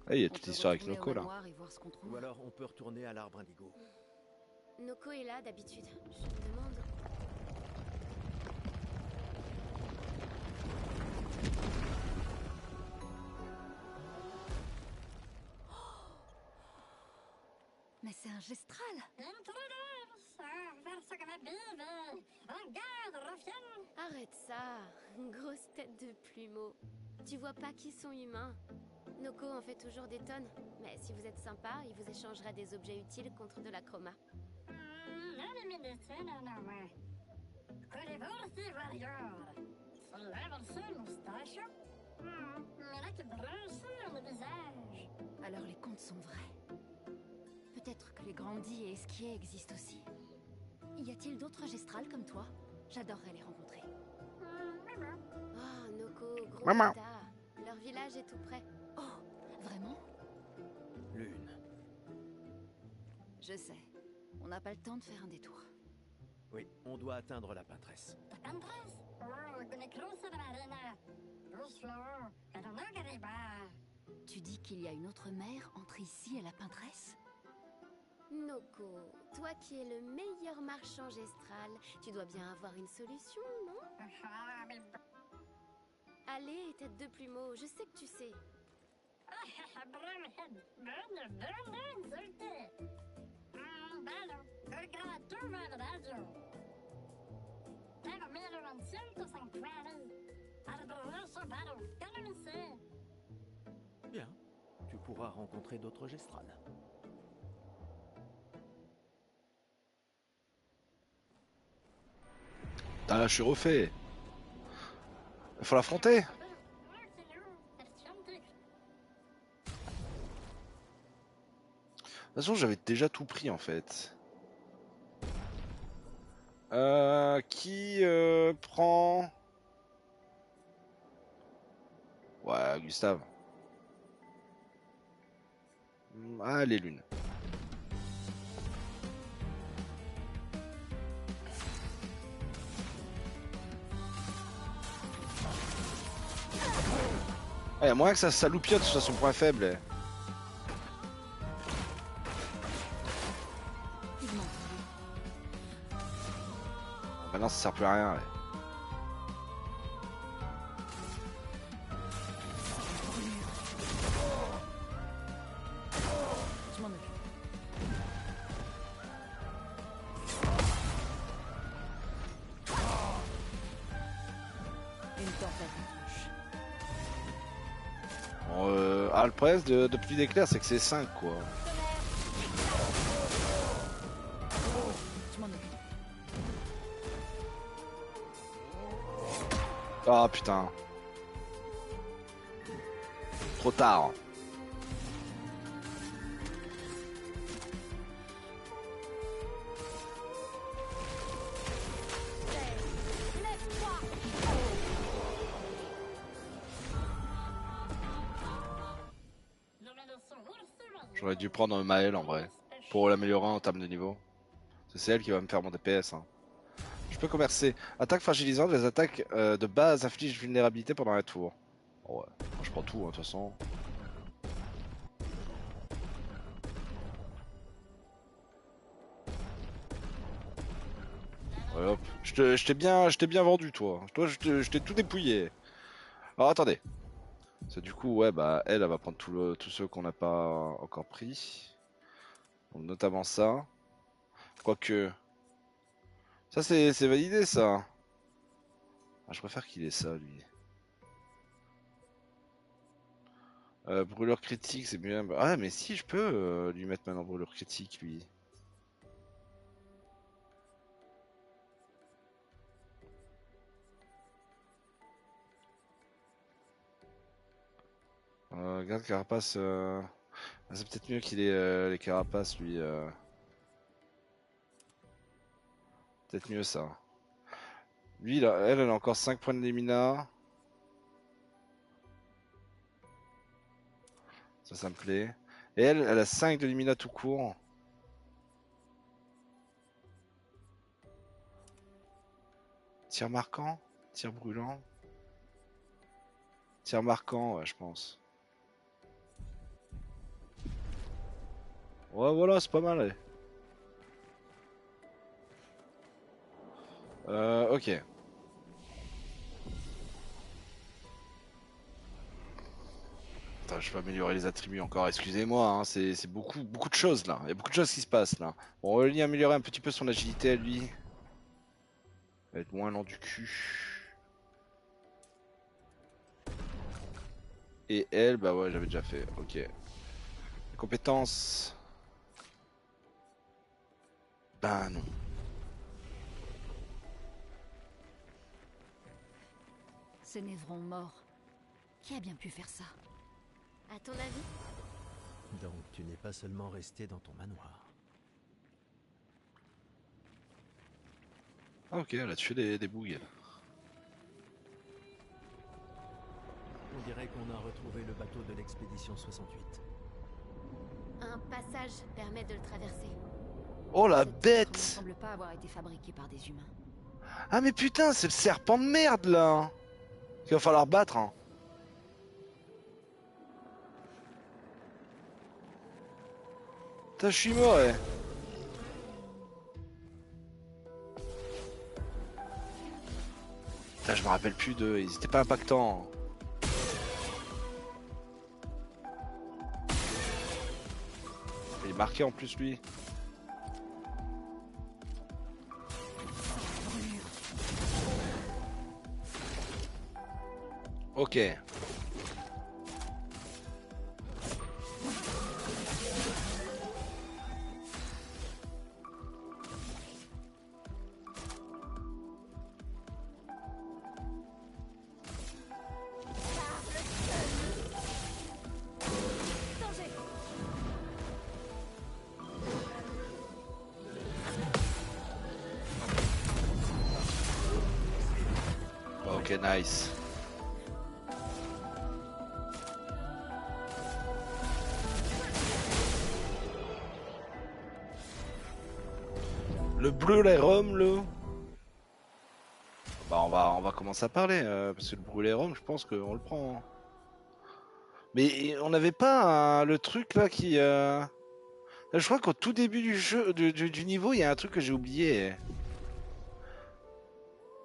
Speaker 1: Ah, il y a
Speaker 3: On
Speaker 1: toute
Speaker 3: peut
Speaker 1: l'histoire avec
Speaker 3: retourner au
Speaker 1: Noko, là.
Speaker 3: manoir et voir ce qu'on trouve.
Speaker 2: Ou alors on peut retourner à l'arbre indigo.
Speaker 4: Noko est là d'habitude. Je me demande.
Speaker 3: Mais c'est un gestral.
Speaker 4: Arrête ça, grosse tête de plumeau. Tu vois pas qu'ils sont humains. Noko en fait toujours des tonnes, mais si vous êtes sympa, il vous échangera des objets utiles contre de la chroma.
Speaker 3: Alors les contes sont vrais. Peut-être que les grandis et esquiers existent aussi. Y a-t-il d'autres gestrals comme toi? J'adorerais les rencontrer.
Speaker 4: Oh, Noko, gros
Speaker 1: Maman.
Speaker 4: bâtard. Leur village est tout près.
Speaker 3: Oh, vraiment?
Speaker 2: Lune.
Speaker 3: Je sais. On n'a pas le temps de faire un détour.
Speaker 2: Oui, on doit atteindre la peintresse.
Speaker 3: Tu dis qu'il y a une autre mer entre ici et la peintresse?
Speaker 4: Noko, toi qui es le meilleur marchand gestral, tu dois bien avoir une solution, non? Allez, tête de plumeau, je sais que tu sais.
Speaker 2: Bien. Tu pourras rencontrer d'autres gestrales.
Speaker 1: Ah là, je suis refait. Il faut l'affronter. De toute façon, j'avais déjà tout pris en fait. Qui prend... Ouais, Gustave. Ah, les lunes. Ah, y a moyen que ça loupiote sur son point faible. Maintenant, ça sert plus à rien. Ouais.
Speaker 3: Je m'en occupe. Une tempête en touche.
Speaker 1: Bon, le problème de pluie d'éclairs, c'est que c'est 5 quoi.
Speaker 3: Je m'en occupe.
Speaker 1: Ah putain. Trop tard. J'aurais dû prendre Maël en vrai. Pour l'améliorer en termes de niveau. C'est elle qui va me faire mon DPS. Hein. Je peux commercer. Attaque fragilisante, les attaques de base infligent vulnérabilité pendant un tour. Oh ouais, moi, je prends tout hein, de toute façon. Ouais, hop. Je t'ai bien vendu toi. Toi je t'ai tout dépouillé. Alors attendez. Ça, du coup ouais bah elle va prendre tous ceux qu'on n'a pas encore pris. Donc, notamment ça. Quoique. Ça c'est validé ça. Ah, je préfère qu'il ait ça lui. Brûlure critique, c'est bien. Ah, mais si, je peux lui mettre maintenant brûlure critique, lui. Garde carapace. Ah, c'est peut-être mieux qu'il ait les carapaces, lui. Peut-être mieux ça. Lui, là, elle a encore 5 points de Lemina. Ça me plaît. Et elle a 5 de Lemina tout court. Tir marquant? Tir brûlant? Tir marquant, ouais, je pense. Ouais, voilà, c'est pas mal. Ouais. Ok. Attends, je vais améliorer les attributs encore, excusez-moi, hein, c'est beaucoup de choses là, il y a beaucoup de choses qui se passent là. Bon, on va lui améliorer un petit peu son agilité à lui. Il va être moins lent du cul. Et elle, bah ouais, j'avais déjà fait, ok. Les compétences. Bah non.
Speaker 3: Ce Névron mort. Qui a bien pu faire ça?
Speaker 4: À ton avis?
Speaker 2: Donc tu n'es pas seulement resté dans ton manoir.
Speaker 1: Ah ok, elle a tué des bougs.
Speaker 2: On dirait qu'on a retrouvé le bateau de l'expédition 68.
Speaker 4: Un passage permet de le traverser.
Speaker 1: Oh la
Speaker 3: Ce titre
Speaker 1: bête!
Speaker 3: ne semble pas avoir été fabriqué par des humains.
Speaker 1: Ah mais putain, c'est le serpent de merde là! Qu'il va falloir battre hein. Putain, je suis mort ouais. Putain, je me rappelle plus d'eux, ils étaient pas impactants. Il est marqué en plus lui. Ok.
Speaker 3: Danger.
Speaker 1: Ok, nice. Le brûlé rhum, là. Bah on va commencer à parler, parce que le brûlé rhum, je pense qu'on le prend, hein. Mais on n'avait pas le truc là qui... Je crois qu'au tout début du jeu, du niveau, il y a un truc que j'ai oublié.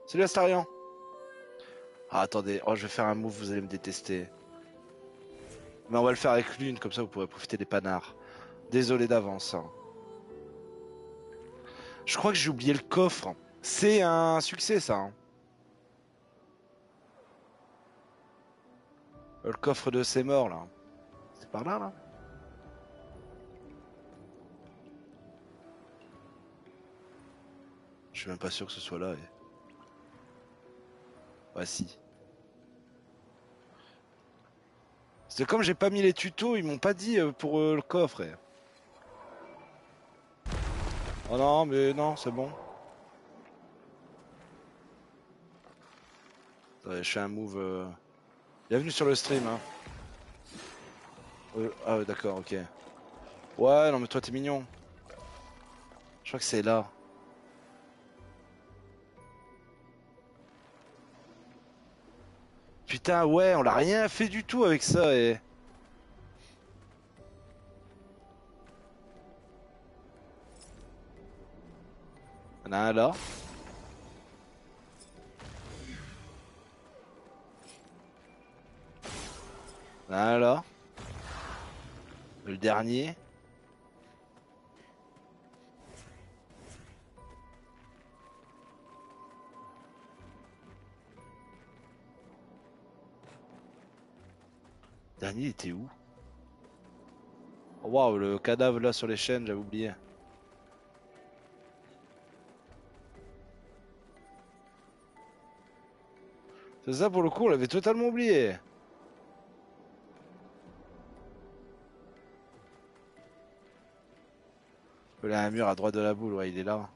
Speaker 1: Salut Astarion. Ah attendez, oh je vais faire un move, vous allez me détester. Mais on va le faire avec l'une, comme ça vous pourrez profiter des panards. Désolé d'avance, hein. Je crois que j'ai oublié le coffre. C'est un succès ça, hein. Le coffre de ces morts là. C'est par là là. Je suis même pas sûr que ce soit là. Ouais si. C'est comme j'ai pas mis les tutos, ils m'ont pas dit pour le coffre. Oh non mais non, c'est bon. Ouais, je fais un move. Bienvenue sur le stream, hein. Ah ouais, d'accord, ok. Ouais, non mais toi t'es mignon. Je crois que c'est là. Putain, ouais, on l'a rien fait du tout avec ça et... Il y en a un là. Il y en a un là. Le dernier. Le dernier il était où? Oh, waouh, le cadavre là sur les chaînes, j'avais oublié. C'est ça pour le coup, on l'avait totalement oublié. Il y a un mur à droite de la boule, ouais, il est là.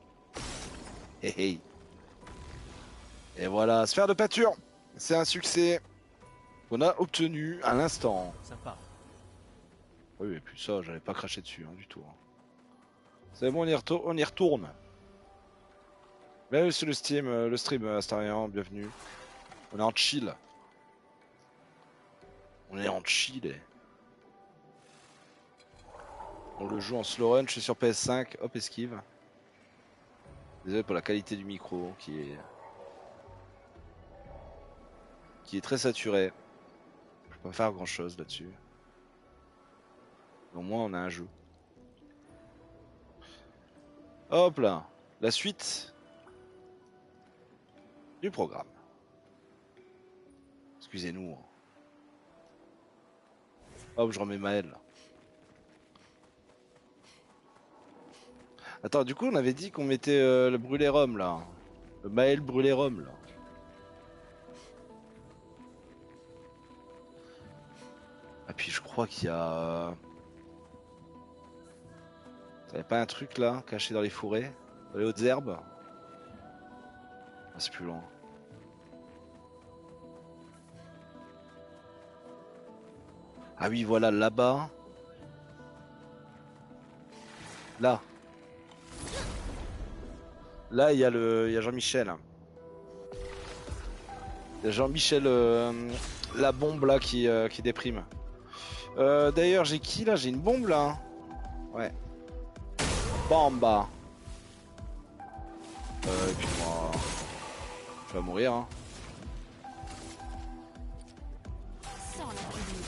Speaker 1: Hey, hey. Et voilà, sphère de pâture. C'est un succès qu'on a obtenu à l'instant.
Speaker 2: Sympa.
Speaker 1: Oui, et puis ça, j'avais pas craché dessus, hein, du tout, hein. C'est bon, on y retourne. Bienvenue sur le stream Astarian, bienvenue. On est en chill. On est en chill. On le joue en slow run, je suis sur PS5, hop, esquive. Désolé pour la qualité du micro qui est très saturé. Je peux pas faire grand chose là-dessus. Au moins on a un jeu. Hop là, la suite du programme. Excusez-nous. Hop, je remets Maël. Attends, du coup on avait dit qu'on mettait le brûlé rhum là. Le Maël brûlé rhum là. Ah puis je crois qu'il y a... T'avais pas un truc là, caché dans les fourrés, dans les hautes herbes? Ah, c'est plus loin. Ah oui, voilà, là-bas. Là. Là, il y a Jean-Michel. Il y a Jean-Michel, la bombe là qui déprime. D'ailleurs, j'ai qui là? J'ai une bombe là. Ouais. Bamba. Et puis moi, je vais mourir, hein.
Speaker 3: Sans la brûlure.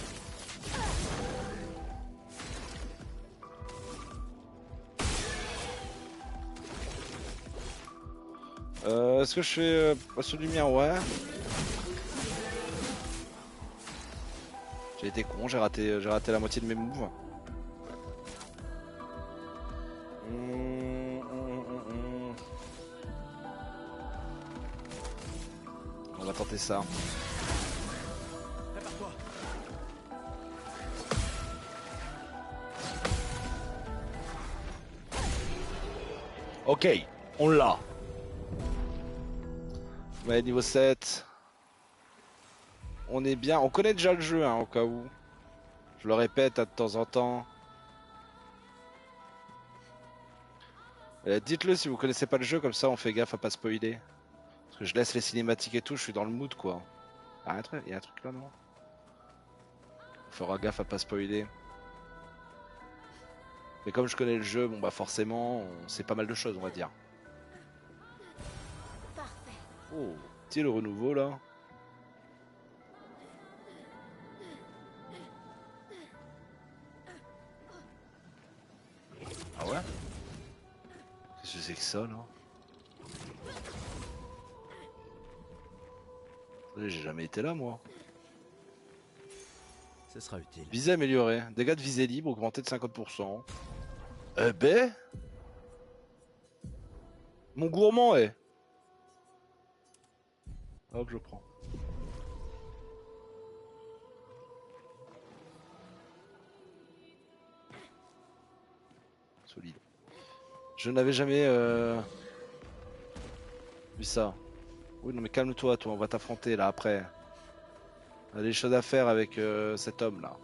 Speaker 1: Est-ce que je fais poisson lumière? Ouais. J'ai été con, j'ai raté la moitié de mes moves. On va tenter ça.
Speaker 2: Prépare-toi.
Speaker 1: Ok, on l'a. Ouais, niveau 7. On est bien. On connaît déjà le jeu, hein, au cas où. Je le répète de temps en temps. Dites-le si vous connaissez pas le jeu, comme ça on fait gaffe à pas spoiler. Parce que je laisse les cinématiques et tout, je suis dans le mood quoi. Ah, il y a un truc là, non? On fera gaffe à pas spoiler. Mais comme je connais le jeu, bon bah forcément, on sait pas mal de choses, on va dire.
Speaker 4: Parfait.
Speaker 1: Oh, petit le renouveau là. Ah ouais? Qu'est-ce que c'est que ça là? J'ai jamais été là moi.
Speaker 2: Ce sera utile.
Speaker 1: Visée améliorée. Dégâts de visée libre augmentés de 50%. Eh ben. Mon gourmand est. Hop, je prends. Solide. Je n'avais jamais vu ça. Oui, non mais calme-toi, toi, on va t'affronter là après. On a des choses à faire avec cet homme là.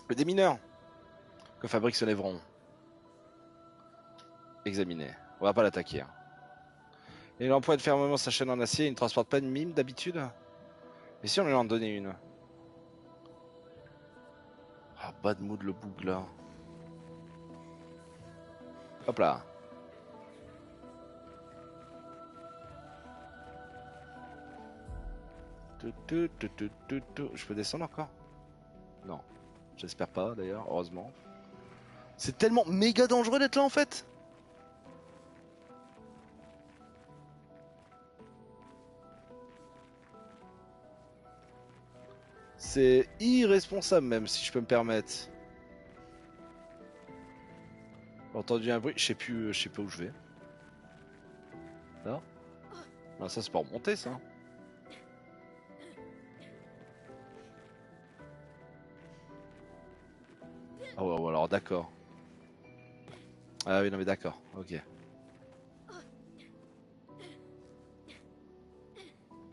Speaker 1: Le démineur que fabrique ce Névron. Examiner. On va pas l'attaquer. Hein. Il emploie fermement sa chaîne en acier, il ne transporte pas de mime d'habitude. Et si on lui en donnait une? Ah, bad mood le boug là. Hop là. Je peux descendre encore? Non. J'espère pas d'ailleurs, heureusement. C'est tellement méga dangereux d'être là en fait. C'est irresponsable même si je peux me permettre. J'ai entendu un bruit, je sais plus où je vais. Là? Non, ça c'est pas remonter ça. Ah ouais, alors d'accord. Ah oui, non mais d'accord, ok.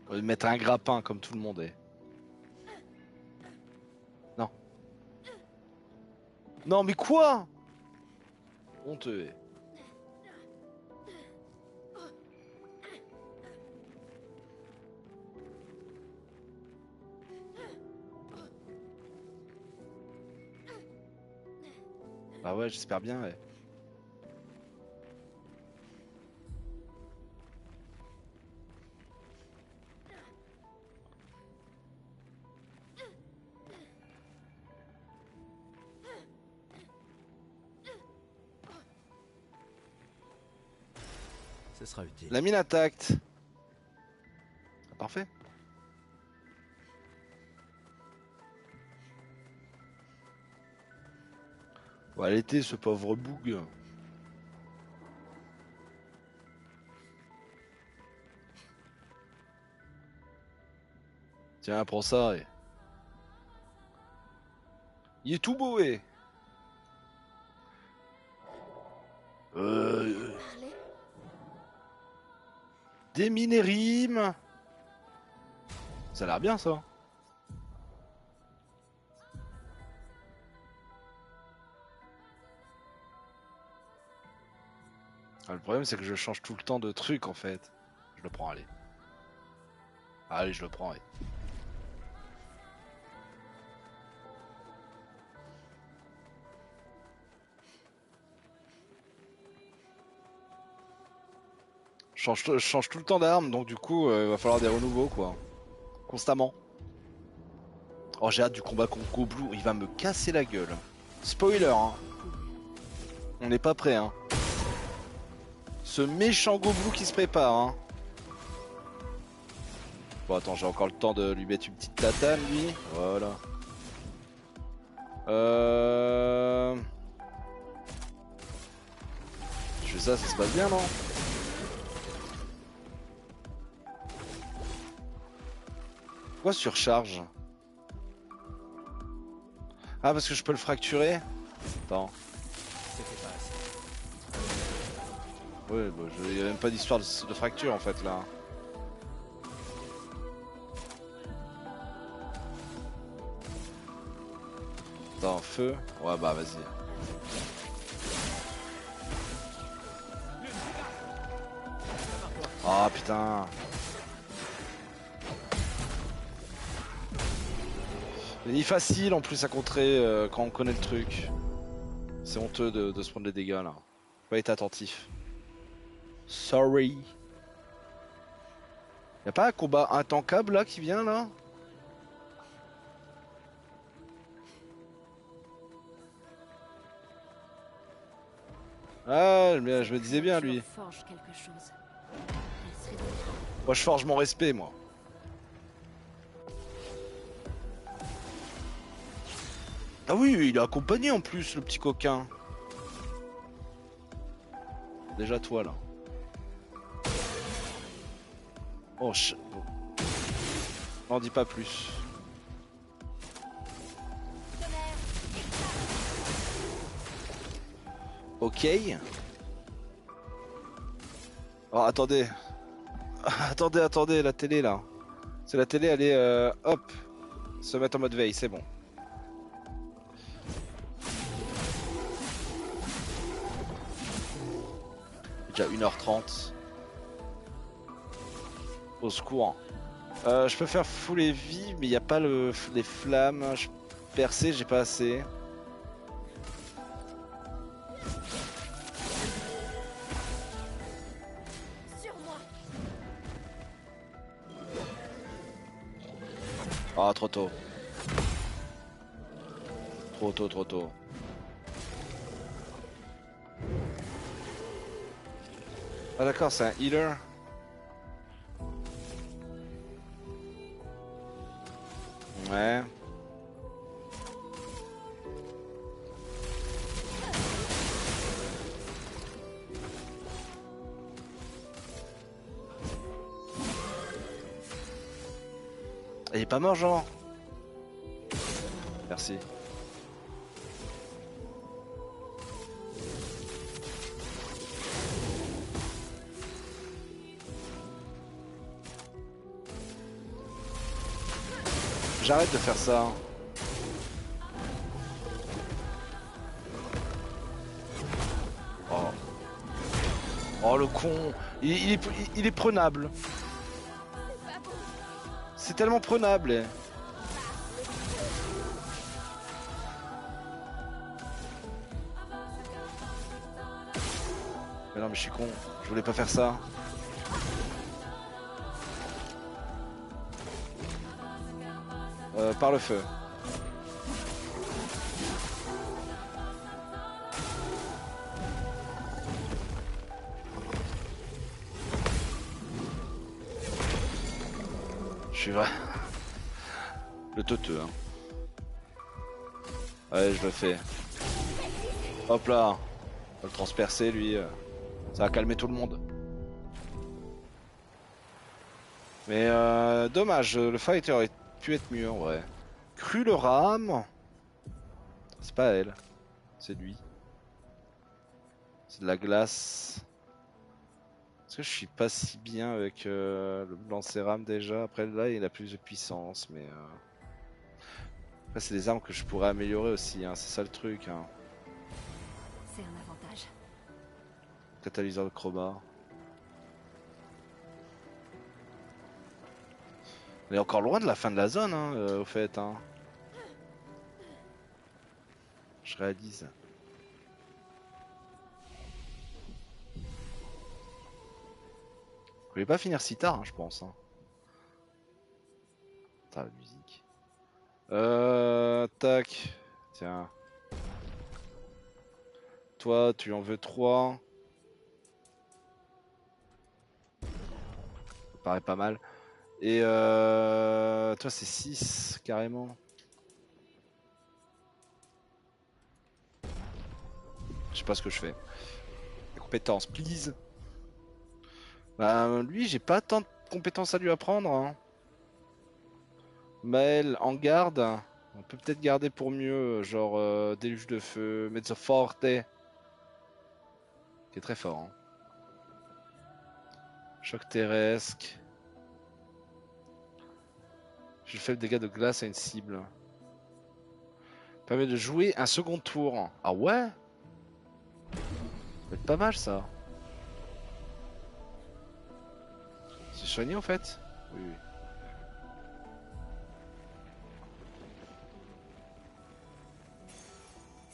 Speaker 1: On va mettre un grappin comme tout le monde est. Non. Non mais quoi? Honteux. Bah ouais, j'espère bien, ouais.
Speaker 2: Ce sera utile.
Speaker 1: La mine intacte. Parfait. Bon, elle était ce pauvre boug. Tiens, prends ça. Et... il est tout beau, et...
Speaker 4: Parler.
Speaker 1: Des minérimes. Ça a l'air bien, ça. Ah, le problème, c'est que je change tout le temps de truc, en fait. Je le prends, allez. Allez, je le prends, allez. Je change tout le temps d'arme, donc du coup, il va falloir des renouveaux, quoi. Constamment. Oh, j'ai hâte du combat contre Goblou, il va me casser la gueule. Spoiler, hein. On n'est pas prêt, hein. Ce méchant Goblou qui se prépare, hein. Bon attends, j'ai encore le temps de lui mettre une petite tatane lui. Voilà. Je fais ça se passe bien non? Pourquoi surcharge? Ah parce que je peux le fracturer? Attends.
Speaker 2: C'était pas assez.
Speaker 1: Ouais bah y a même pas d'histoire de fracture en fait là. Attends, feu? Ouais bah vas-y. Ah putain. Il est facile en plus à contrer quand on connaît le truc. C'est honteux de se prendre les dégâts là. Faut pas être attentif. Sorry. Y'a pas un combat intankable là qui vient là? Ah, je me disais bien lui.
Speaker 4: Forge quelque chose.
Speaker 1: Moi je forge mon respect moi. Ah oui, il est accompagné en plus le petit coquin. Déjà toi là. Oh n'en dis pas plus. Ok. Oh attendez. Attendez, la télé là. C'est la télé, elle est hop. Se mettre en mode veille, c'est bon. Déjà 1h30. Au secours. Je peux faire full heavy, mais il n'y a pas les flammes. Percer, j'ai pas assez.
Speaker 3: Sur moi.
Speaker 1: Ah, trop tôt. Trop tôt. Ah d'accord, c'est un healer. Ouais. Il est pas mort, genre. Merci. J'arrête de faire ça. Oh. Oh le con. Il est prenable. C'est tellement prenable. Mais non mais je suis con. Je voulais pas faire ça. Par le feu. Je suis vrai. Le teuteux, hein. Ouais, je le fais. Hop là. On va le transpercer, lui. Ça va calmer tout le monde. Mais dommage, le fight aurait pu être mieux en vrai. Cru le rame. C'est pas elle. C'est lui. C'est de la glace. Est-ce que je suis pas si bien avec le Lancéram déjà? Après là il a plus de puissance mais après c'est des armes que je pourrais améliorer aussi hein. C'est ça le truc hein.
Speaker 3: C'est un avantage.
Speaker 1: Catalyseur de chroma. On est encore loin de la fin de la zone hein, au fait hein. Je réalise. Je voulais pas finir si tard hein, je pense hein. Putain la musique. Tac. Tiens. Toi, tu en veux 3. Ça paraît pas mal. Et toi c'est 6 carrément. Je sais pas ce que je fais. Les compétences, please. Bah lui j'ai pas tant de compétences à lui apprendre. Hein. Maël en garde. On peut peut-être garder pour mieux, genre déluge de feu, mezzo forte. Qui est très fort. Hein. Choc terrestre. Je fais le dégât de glace à une cible. Permet de jouer un second tour. Ah ouais? Ça peut être pas mal ça. C'est soigné en fait? Oui. Oui.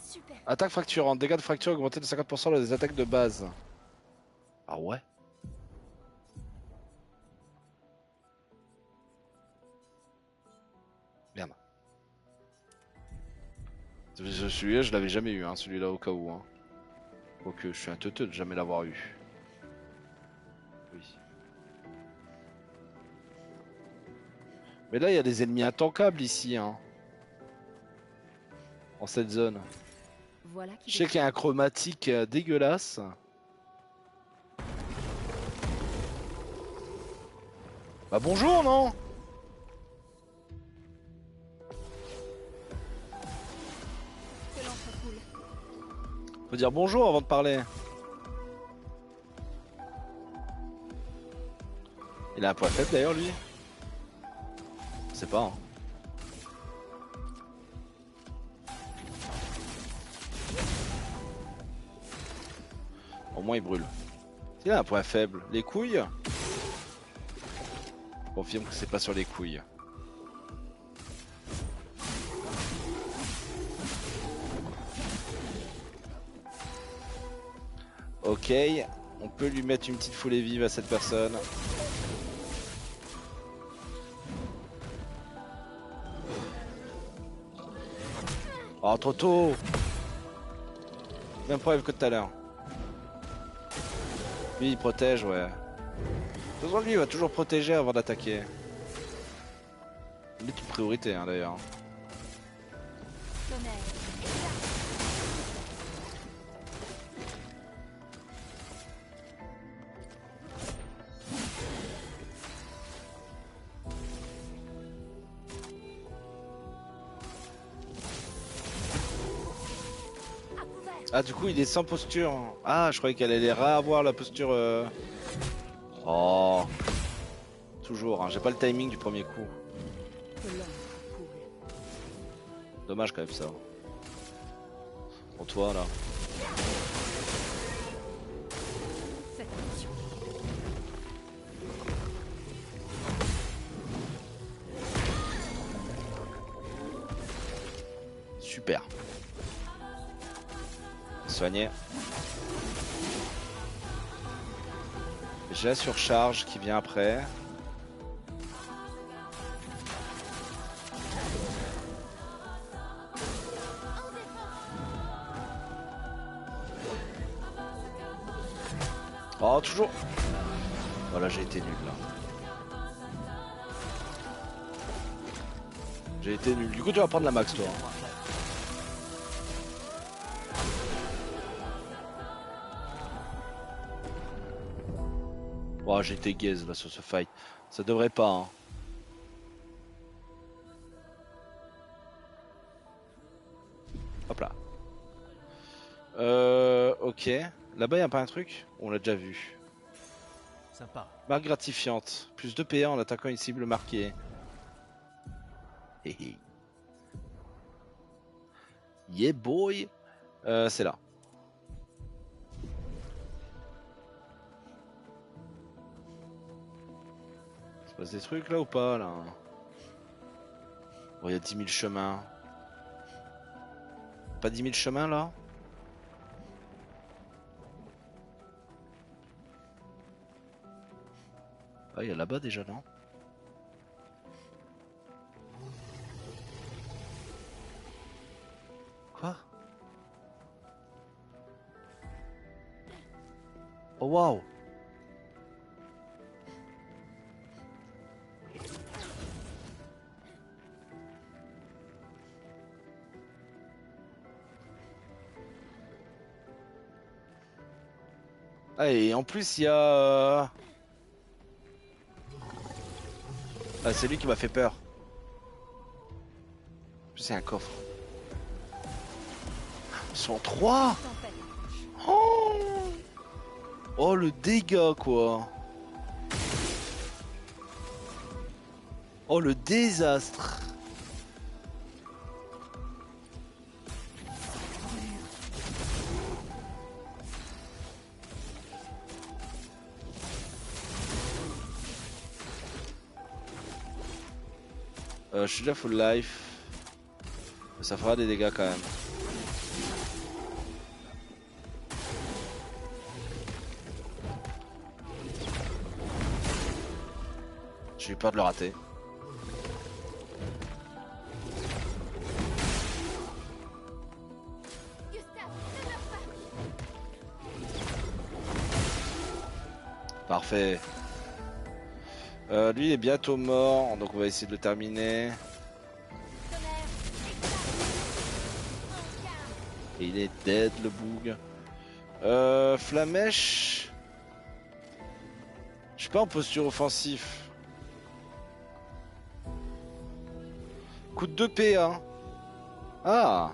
Speaker 3: Super.
Speaker 1: Attaque fracturante. Dégâts de fracture augmentés de 50% lors des attaques de base. Ah ouais? Merde. Celui-là, je l'avais jamais eu, hein, celui-là au cas où. Hein. Quoique, je suis un teuteux de jamais l'avoir eu. Oui. Mais là, il y a des ennemis intankables ici, hein. En cette zone.
Speaker 3: Voilà qui
Speaker 1: Je sais qu'il y a un chromatique dégueulasse. Bah bonjour, non?
Speaker 3: que l'entre-coule.
Speaker 1: Faut dire bonjour avant de parler. Il a un point faible d'ailleurs, lui. Je sais pas. Hein. Au moins, il brûle. Il a un point faible. Les couilles? Confirme que c'est pas sur les couilles. Ok, on peut lui mettre une petite foulée vive à cette personne. Oh, trop tôt! Même problème que tout à l'heure. Lui, il protège, ouais. De toute façon, lui, il va toujours protéger avant d'attaquer. Il est une priorité, hein, d'ailleurs.
Speaker 3: Tonnerre. À couvert.
Speaker 1: Ah, du coup, il est sans posture. Ah, je croyais qu'elle allait réavoir la posture. Oh. Toujours, hein. J'ai pas le timing du premier coup.
Speaker 3: Que l'entre-coule.
Speaker 1: Dommage quand même ça. Pour toi, là.
Speaker 3: Faites attention.
Speaker 1: Super. Soigné. J'ai la surcharge qui vient après. Oh, toujours. Voilà, j'ai été nul là. J'ai été nul. Du coup, tu vas prendre la max, toi. Oh, j'ai été gaze là sur ce fight. Ça devrait pas, hein. Hop là. Ok. Là-bas, y a pas un truc? On l'a déjà vu.
Speaker 2: Sympa.
Speaker 1: Marque gratifiante. Plus de PA en attaquant une cible marquée. Hehe. Yeah boy. C'est là. Il se passe des trucs là ou pas là? Bon, il y a 10 000 chemins. Pas 10 000 chemins là? Ah, il y a là-bas déjà, non? Quoi? Oh waouh! Ah, et en plus, il y a. Ah, c'est lui qui m'a fait peur. En plus, c'est un coffre. 103.
Speaker 3: Tempête approche.
Speaker 1: Oh, oh, le dégât, quoi. Oh, le désastre. Je suis déjà full life. Ça fera des dégâts quand même. J'ai eu peur de le rater.
Speaker 4: Gustave, ne meurs pas.
Speaker 1: Parfait. Lui il est bientôt mort, donc on va essayer de le terminer.
Speaker 3: Tonnerre,
Speaker 1: Et il est dead le boug. Flamèche. Je suis pas en posture offensif. Coûte 2 PA. Ah.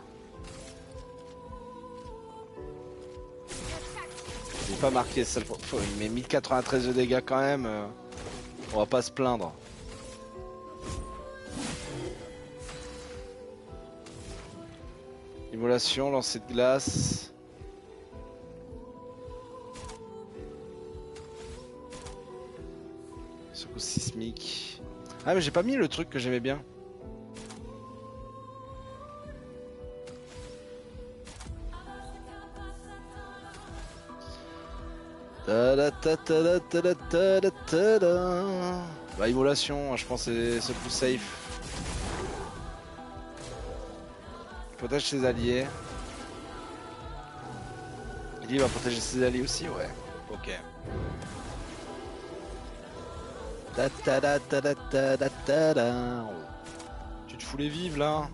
Speaker 1: J'ai pas marqué ça. Il met 1093 de dégâts quand même. On va pas se plaindre. Immolation, lancer de glace. Secousse sismique. Ah mais j'ai pas mis le truc que j'aimais bien. Bah immolation, je pense que c'est le plus safe. Protège ses alliés. Il va protéger ses alliés aussi, ouais. Ok. Tu te fous les vives là.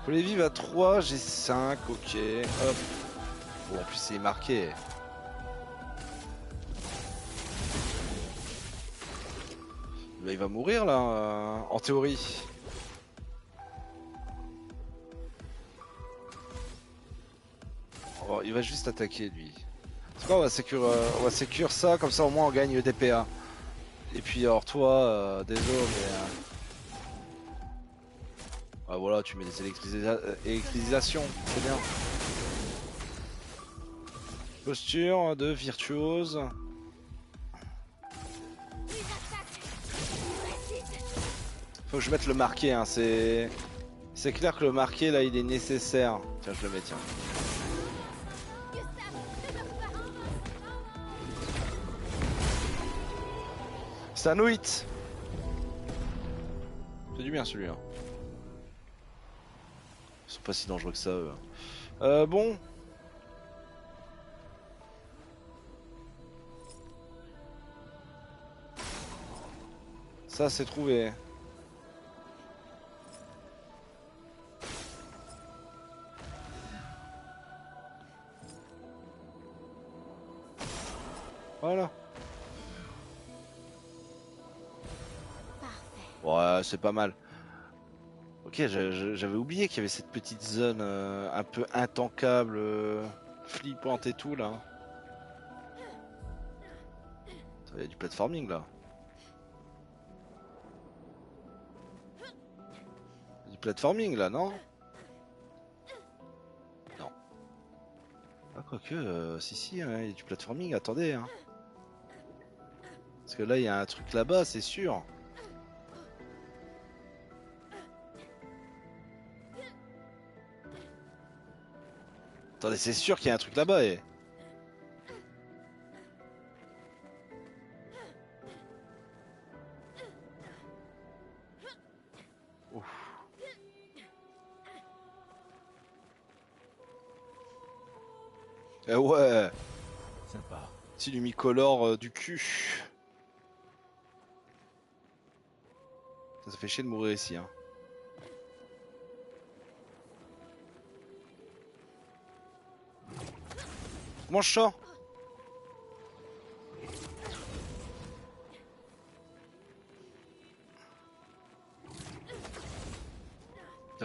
Speaker 1: Faut les vivre à 3, j'ai 5, ok. Hop. Bon, en plus c'est marqué. Bah, il va mourir là, en théorie. Oh, il va juste attaquer lui. C'est quoi, on va sécure ça, comme ça au moins on gagne des PA. Et puis alors toi, désolé mais... Ah voilà, tu mets des électrisations, c'est bien. Posture de virtuose. Faut que je mette le marqué, hein, c'est clair que le marqué là il est nécessaire. Tiens, je le mets, tiens. C'est un 8. C'est du bien celui-là. Ils sont pas si dangereux que ça eux. Bon. Ça c'est trouvé. Voilà. Ouais, c'est pas mal. Ok, j'avais oublié qu'il y avait cette petite zone un peu intancable, flippante et tout là. Il y a du platforming là. Du platforming là, non? Non. Ah, quoique, si, hein, il y a du platforming, attendez. Hein. Parce que là, il y a un truc là-bas, c'est sûr. Attendez, c'est sûr qu'il y a un truc là-bas. Et... Ouf. Eh ouais,
Speaker 2: Sympa.
Speaker 1: c'est du mi-color du cul. Ça fait chier de mourir ici. Hein. Mange ça.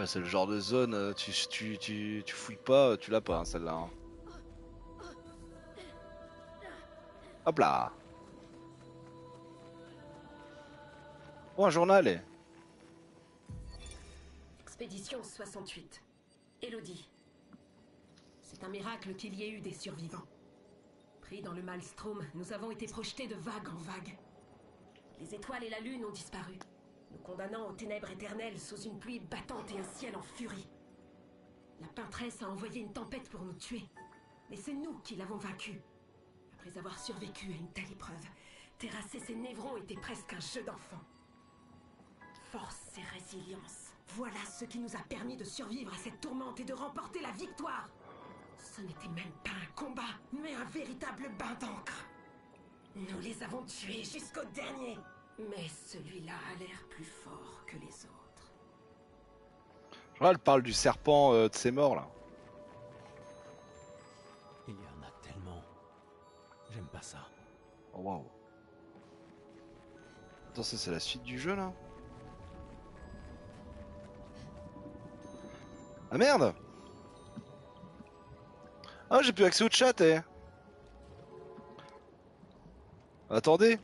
Speaker 1: C'est le genre de zone, tu fouilles pas, tu l'as pas, hein, celle-là. Hein. Hop là. Oh, un journal.
Speaker 5: Expédition 68. Elodie. C'est un miracle qu'il y ait eu des survivants. Pris dans le maelstrom, nous avons été projetés de vague en vague. Les étoiles et la lune ont disparu, nous condamnant aux ténèbres éternelles sous une pluie battante et un ciel en furie. La peintresse a envoyé une tempête pour nous tuer, mais c'est nous qui l'avons vaincue. Après avoir survécu à une telle épreuve, terrasser ses névrons était presque un jeu d'enfant. Force et résilience, voilà ce qui nous a permis de survivre à cette tourmente et de remporter la victoire. Ce n'était même pas un combat, mais un véritable bain d'encre. Nous les avons tués jusqu'au dernier, mais celui-là a l'air plus fort que les autres.
Speaker 1: Là, elle parle du serpent de ses morts là.
Speaker 2: Il y en a tellement. J'aime pas ça.
Speaker 1: Oh waouh. Attends, ça c'est la suite du jeu là. Ah merde. Ah j'ai plus accès au chat eh. Attendez.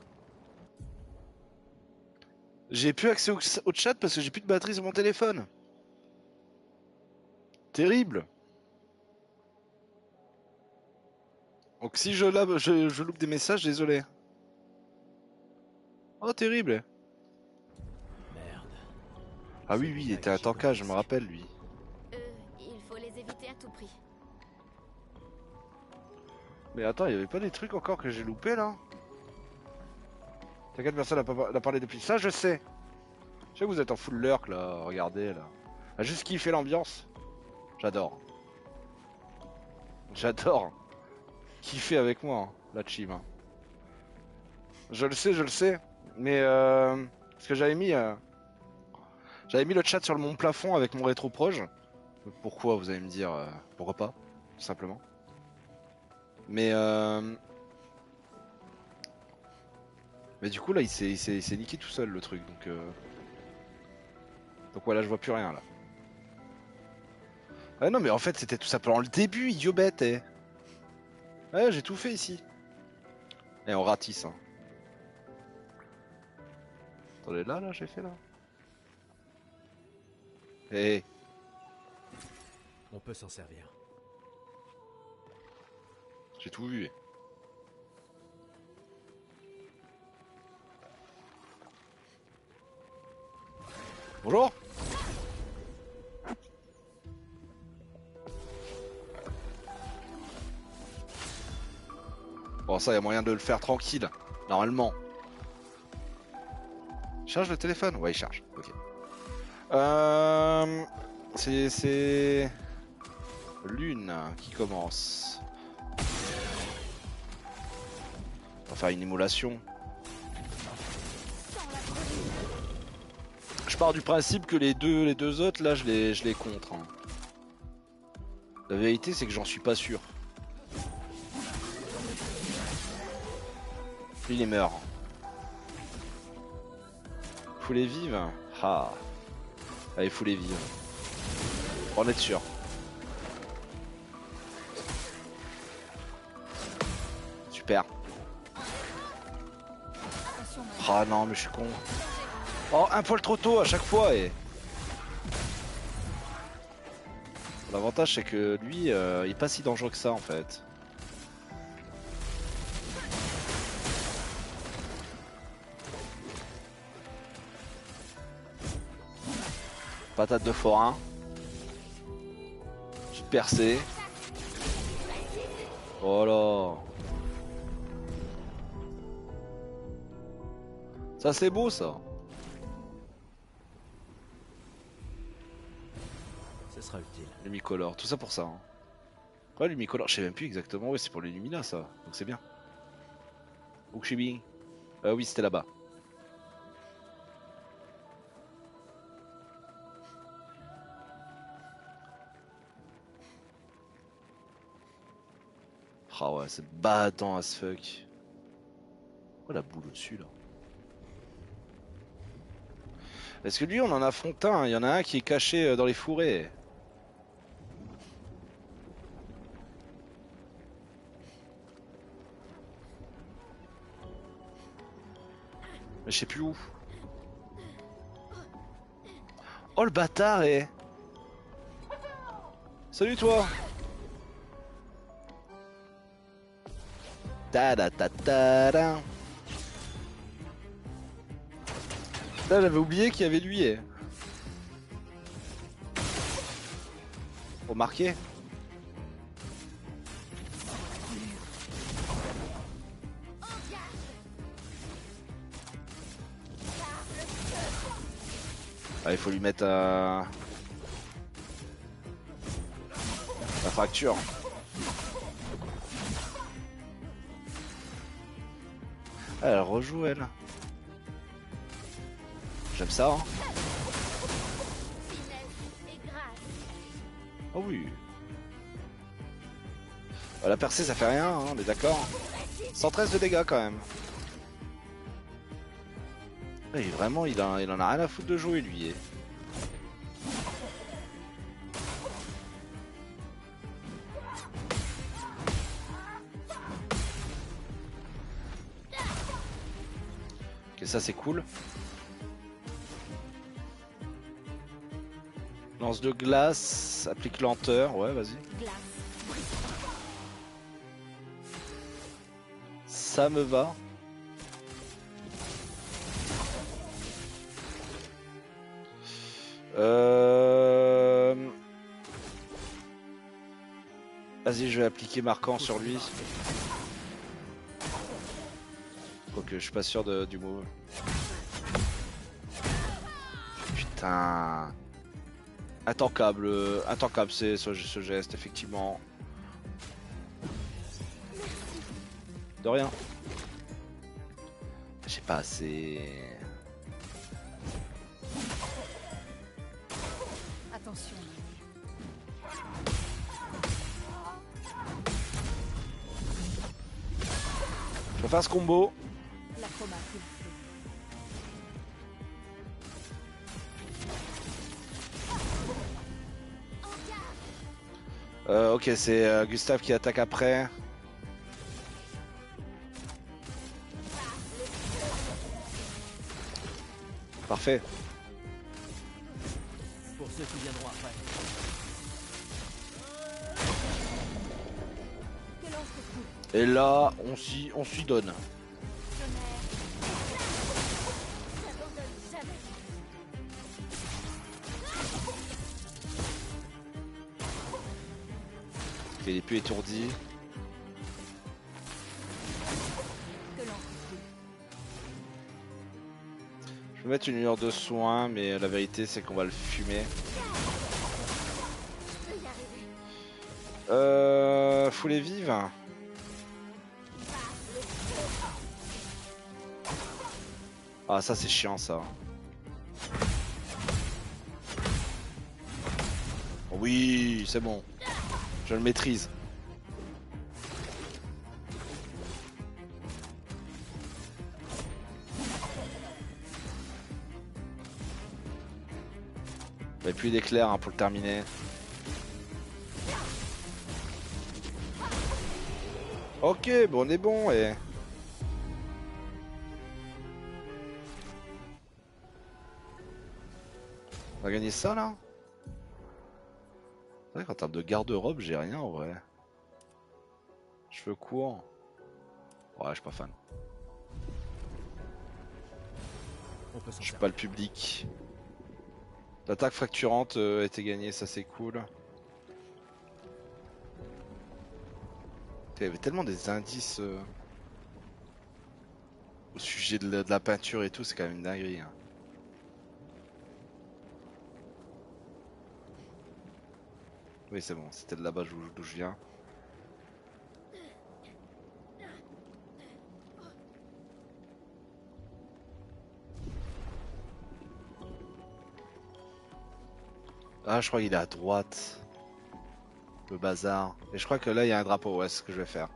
Speaker 1: J'ai plus accès au chat parce que j'ai plus de batterie sur mon téléphone. Terrible. Donc si je loupe des messages, désolé. Oh terrible.
Speaker 2: Merde.
Speaker 1: Ah oui oui, il était à tankage, je me rappelle lui.
Speaker 4: Il faut les éviter à tout prix.
Speaker 1: Mais attends, il y avait pas des trucs encore que j'ai loupé là? T'inquiète, personne n'a parlé depuis. Ça je sais. Je sais que vous êtes en full lurk là, regardez là. Ah, juste kiffer l'ambiance. J'adore. J'adore. Kiffer avec moi, hein, la team. Hein. Je le sais. Mais parce que j'avais mis le chat sur mon plafond avec mon rétro-proche. Pourquoi vous allez me dire pourquoi pas, tout simplement. Mais du coup là il s'est niqué tout seul le truc donc voilà je vois plus rien là. Ah non mais en fait c'était tout simplement le début idiot bête eh. Ouais j'ai tout fait ici. Et on ratisse hein. Attendez là j'ai fait là. Eh.
Speaker 2: On peut s'en servir.
Speaker 1: J'ai tout vu. Bonjour. Bon ça y a moyen de le faire tranquille, normalement. Charge le téléphone? Ouais il charge, ok. C'est... Lune qui commence. On va faire une émulation. Je pars du principe que les deux autres là je les contre. Hein. La vérité c'est que j'en suis pas sûr. Lui il meurt. Faut les vivre. Ah. Allez faut les vivre. Pour en être sûr. Super. Ah non mais je suis con. Oh un poil trop tôt à chaque fois et... L'avantage c'est que lui il est pas si dangereux que ça en fait. Patate de forain. Petite percée. Oh là. Ça c'est beau ça.
Speaker 2: Ce sera utile.
Speaker 1: Lumicolor, tout ça pour ça. Hein. Ouais, Lumicolor, je sais même plus exactement. Ouais, c'est pour les Lumina ça. Donc c'est bien. Ukshibi. Oui, c'était là-bas. Ah ouais, c'est battant as fuck. Oh la boule au-dessus là. Parce que lui on en affronte un, il y en a un qui est caché dans les fourrés. Mais je sais plus où. Oh le bâtard est. Salut toi. Ta da ta ta da. Là j'avais oublié qu'il y avait lui. Remarqué. Ah, il faut lui mettre la fracture. Ah, elle rejoue elle. J'aime ça hein. Oh oui. Bah, la percée ça fait rien, hein, on est d'accord. 113 de dégâts quand même. Et vraiment il en a rien à foutre de jouer lui. Ok ça c'est cool. Lance de glace, applique lenteur, ouais vas-y. Ça me va. Vas-y, je vais appliquer marquant sur lui. Quoique je suis pas sûr du mot. Putain. Intankable, intankable c'est ce geste, effectivement. De rien. J'ai pas assez.
Speaker 3: Attention.
Speaker 1: Je vais faire ce combo.
Speaker 3: L'acromate.
Speaker 1: Ok, c'est Gustave qui attaque après. Parfait.
Speaker 2: Pour ceux qui viendront après.
Speaker 1: Et là, on s'y donne. Il est plus étourdi. Je vais mettre une lueur de soin, mais la vérité c'est qu'on va le fumer. Foulée vive. Ah ça c'est chiant ça. Oui, c'est bon. Je le maîtrise. Mais plus d'éclairs hein, pour le terminer. Ok, bon on est bon et... On va gagner ça là? C'est vrai qu'en termes de garde-robe, j'ai rien en vrai. Cheveux courts. Ouais, je suis pas fan. Je suis pas le public. L'attaque fracturante a été gagnée, ça c'est cool. Il y avait tellement des indices au sujet de la peinture et tout, c'est quand même une dinguerie. Hein. Oui, c'est bon, c'était de là-bas d'où je viens. Ah, je crois qu'il est à droite. Le bazar. Et je crois que là, il y a un drapeau, ouais, c'est ce que je vais faire.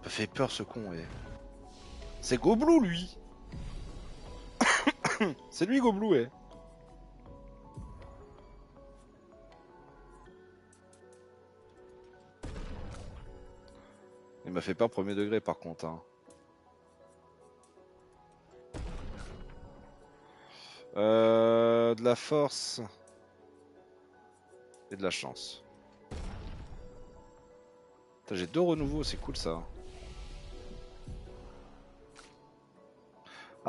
Speaker 1: m'a fait peur ce con, ouais. C'est Goblou, lui. C'est lui, Goblou, ouais. Il m'a fait peur premier degré, par contre. Hein. De la force. Et de la chance. J'ai 2 renouveaux, c'est cool ça.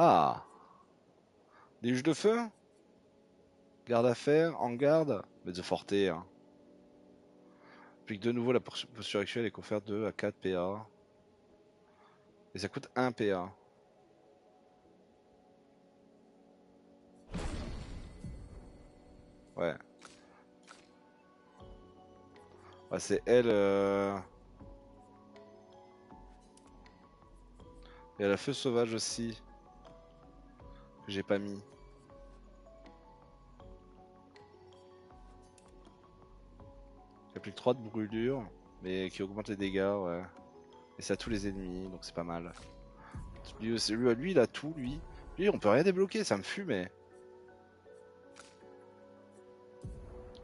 Speaker 1: Ah, des juges de feu. Garde à faire, en garde. Mais de forte. Hein. Puis que de nouveau la posture actuelle est confère 2 à 4 PA. Et ça coûte 1 PA. Ouais. Ouais, c'est elle. Il y a la feu sauvage aussi. Que j'ai pas mis. Qui applique 3 de brûlure. Mais qui augmente les dégâts, ouais. Et c'est à tous les ennemis, donc c'est pas mal. Lui, il a tout, lui. Lui, on peut rien débloquer, ça me fume, mais.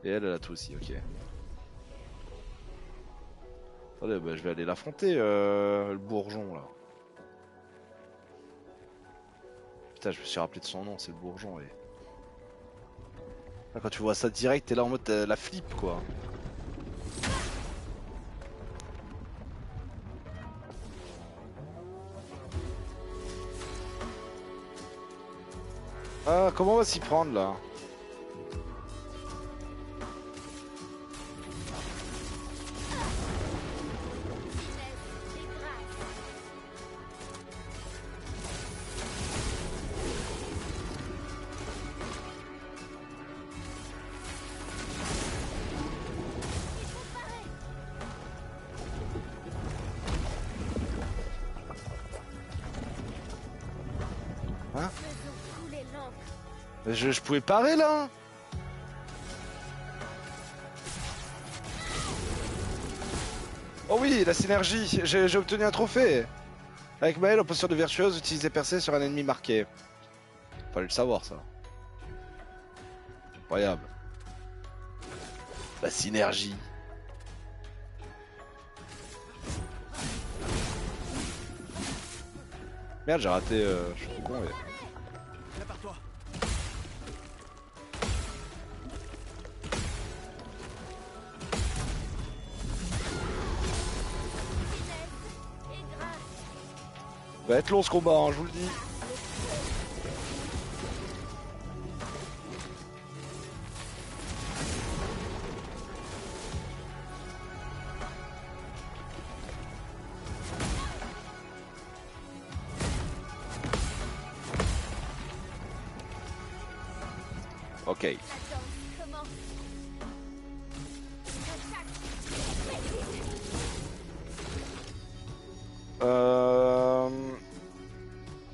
Speaker 1: Et elle a tout aussi, ok. Attendez, bah, je vais aller l'affronter, le bourgeon, là. Putain, je me suis rappelé de son nom, c'est le bourgeon, et... Là, quand tu vois ça direct, t'es là en mode la flip, quoi. Ah, comment on va s'y prendre, là? Hein? Je pouvais parer, là? Oh oui, la synergie, j'ai obtenu un trophée. Avec Maël en posture de virtuose, utiliser percée sur un ennemi marqué. Fallait le savoir, ça. Incroyable. La synergie. Merde, j'ai raté, je suis con, mais...
Speaker 2: Prépare-toi.
Speaker 1: Va être long ce combat, hein, je vous le dis. Ok.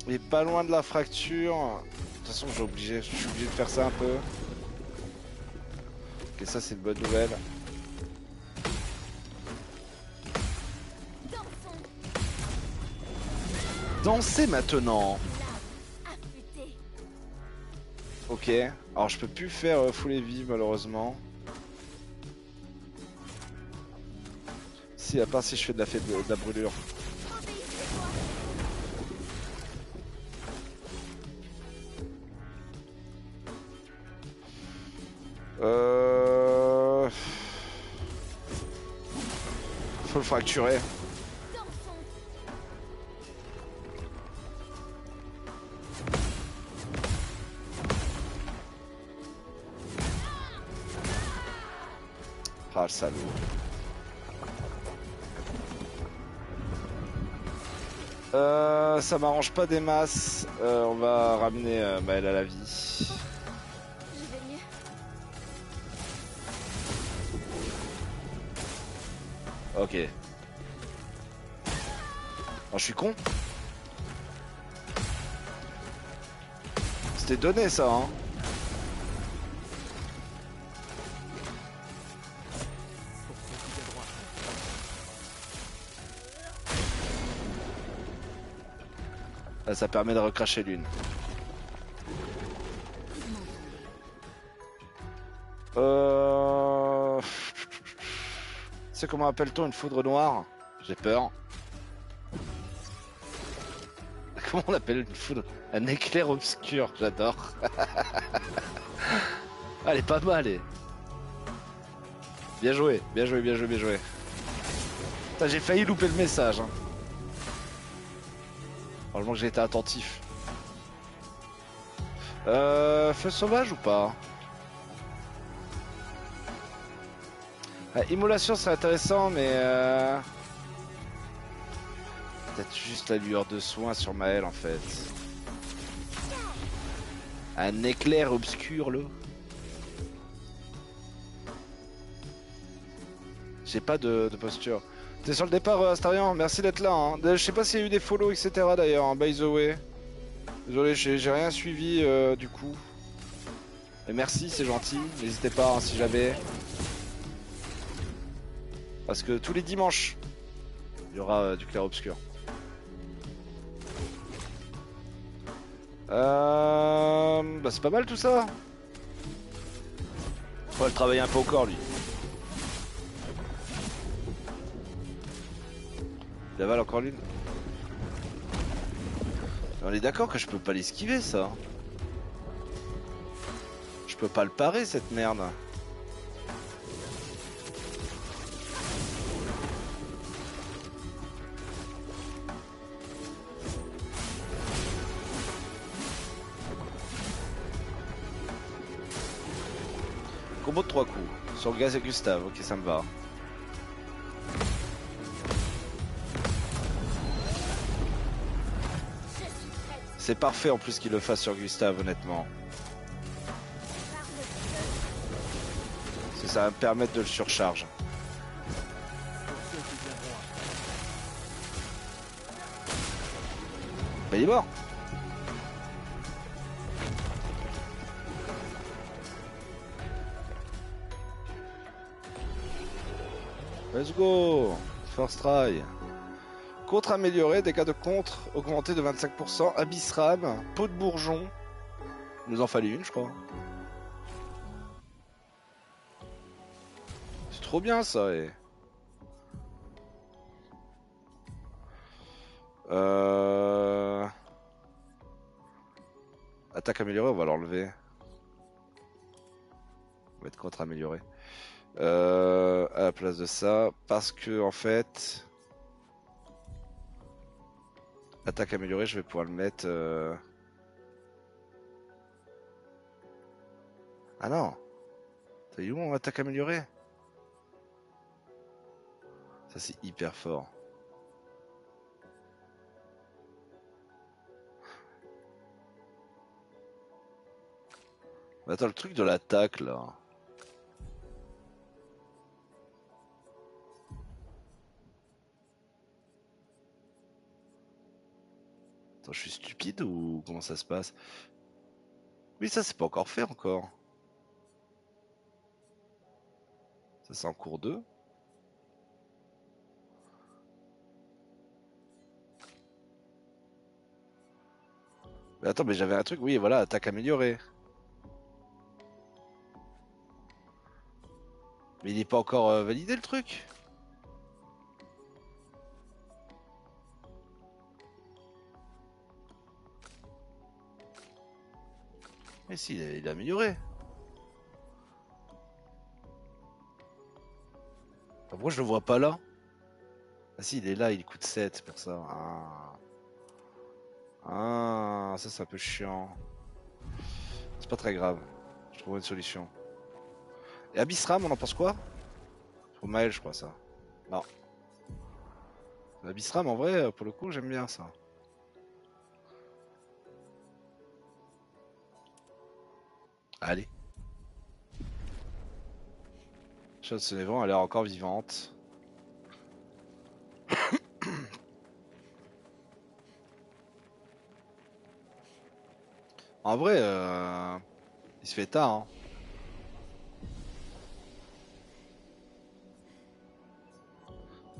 Speaker 1: Il est pas loin de la fracture. De toute façon, je suis obligé de faire ça un peu. Ok, ça c'est une bonne nouvelle. Danser maintenant. Ok, alors je peux plus faire full heavy malheureusement. Si, à part si je fais de la brûlure. Faut le fracturer. Ah, le salaud. Ça m'arrange pas des masses. On va ramener Maël à la vie. Ok. Oh, je suis con. C'était donné ça, hein. Ah, ça permet de recracher l'une. Tu sais comment appelle-t-on une foudre noire? J'ai peur. Comment on appelle une foudre? Un éclair obscur, j'adore. Ah, elle est pas mal, elle. Bien joué, bien joué, bien joué, bien joué. Putain, j'ai failli louper le message. Hein. Heureusement que j'ai été attentif. Feu sauvage ou pas? Immolation c'est intéressant mais peut-être juste la lueur de soin sur Maël en fait. Un éclair obscur là. J'ai pas de posture. T'es sur le départ Astarian, merci d'être là. Hein. Je sais pas s'il y a eu des follow etc d'ailleurs, hein, by the way. Désolé, j'ai rien suivi du coup. Mais merci, c'est gentil. N'hésitez pas hein, si jamais. Parce que tous les dimanches, il y aura du clair obscur. Bah c'est pas mal tout ça. Faut le travailler un peu au corps lui. Il avale encore l'une. On est d'accord que je peux pas l'esquiver ça. Je peux pas le parer cette merde. Combo de 3 coups. Sur Gaz et Gustave, ok ça me va. C'est parfait en plus qu'il le fasse sur Gustave honnêtement. Ça va me permettre de le surcharge. Bah il est mort. Let's go. First try. Contre amélioré, dégâts de contre augmenté de 25%, Abyss Ram, peau de bourgeon. Il nous en fallait une je crois. C'est trop bien ça et... Attaque améliorée, on va l'enlever. On va être contre amélioré. À la place de ça, parce que en fait... Attaque améliorée, je vais pouvoir le mettre... Ah non. T'as vu où mon attaque améliorée? Ça c'est hyper fort. Mais attends, le truc de l'attaque là. Attends, je suis stupide ou comment ça se passe? Oui, ça c'est pas encore fait encore. Ça c'est en cours 2. Mais attends, mais j'avais un truc, oui, voilà, attaque améliorée. Mais il n'est pas encore validé le truc. Mais si, il est amélioré. Pourquoi je le vois pas là? Ah si, il est là, il coûte 7, c'est pour ça. Ah, ça c'est un peu chiant. C'est pas très grave. Je trouve une solution. Et Abyss Ram, on en pense quoi? Pour Maël, je crois ça. Non. Abyss Ram, en vrai, pour le coup, j'aime bien ça. Allez. Chose Sénévent, elle a l'air encore vivante. En vrai, il se fait tard. Hein.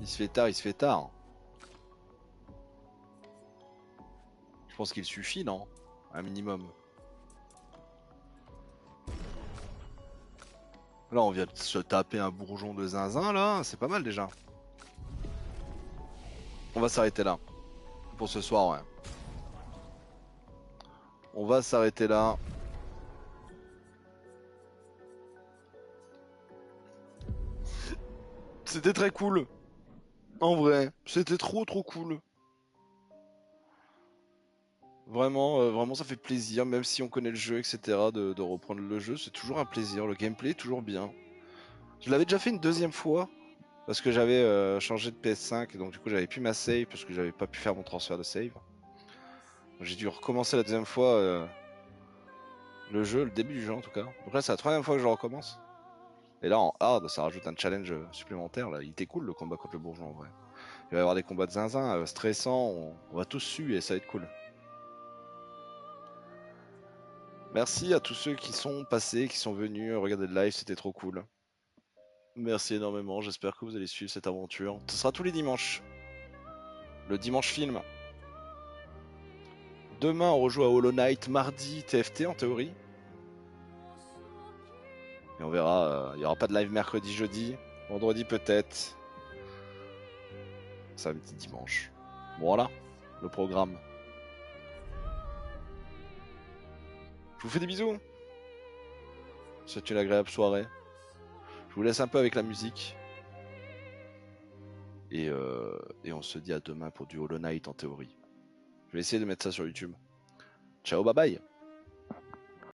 Speaker 1: Il se fait tard, il se fait tard. Je pense qu'il suffit, non? Un minimum. Là, on vient de se taper un bourgeon de zinzin, là. C'est pas mal déjà. On va s'arrêter là. Pour ce soir, ouais. On va s'arrêter là. C'était très cool. En vrai, c'était trop cool. Vraiment, vraiment ça fait plaisir, même si on connaît le jeu, etc. De reprendre le jeu, c'est toujours un plaisir. Le gameplay est toujours bien. Je l'avais déjà fait une deuxième fois, parce que j'avais changé de PS5, et donc du coup j'avais plus ma save, parce que j'avais pas pu faire mon transfert de save. J'ai dû recommencer la deuxième fois le jeu, le début du jeu en tout cas. Donc là c'est la troisième fois que je le recommence. Et là en hard, ça rajoute un challenge supplémentaire. Là, il était cool le combat contre le bourgeon en vrai. Il va y avoir des combats de zinzin stressants, on va tous suer et ça va être cool. Merci à tous ceux qui sont passés, qui sont venus regarder le live, c'était trop cool. Merci énormément, j'espère que vous allez suivre cette aventure. Ce sera tous les dimanches. Le dimanche film. Demain on rejoue à Hollow Knight, mardi TFT en théorie. Et on verra, il n'y aura pas de live mercredi, jeudi, vendredi peut-être. Samedi, dimanche. Voilà, le programme. Je vous fais des bisous. C'est une agréable soirée. Je vous laisse un peu avec la musique. Et on se dit à demain pour du Hollow Knight en théorie. Je vais essayer de mettre ça sur YouTube. Ciao, bye bye.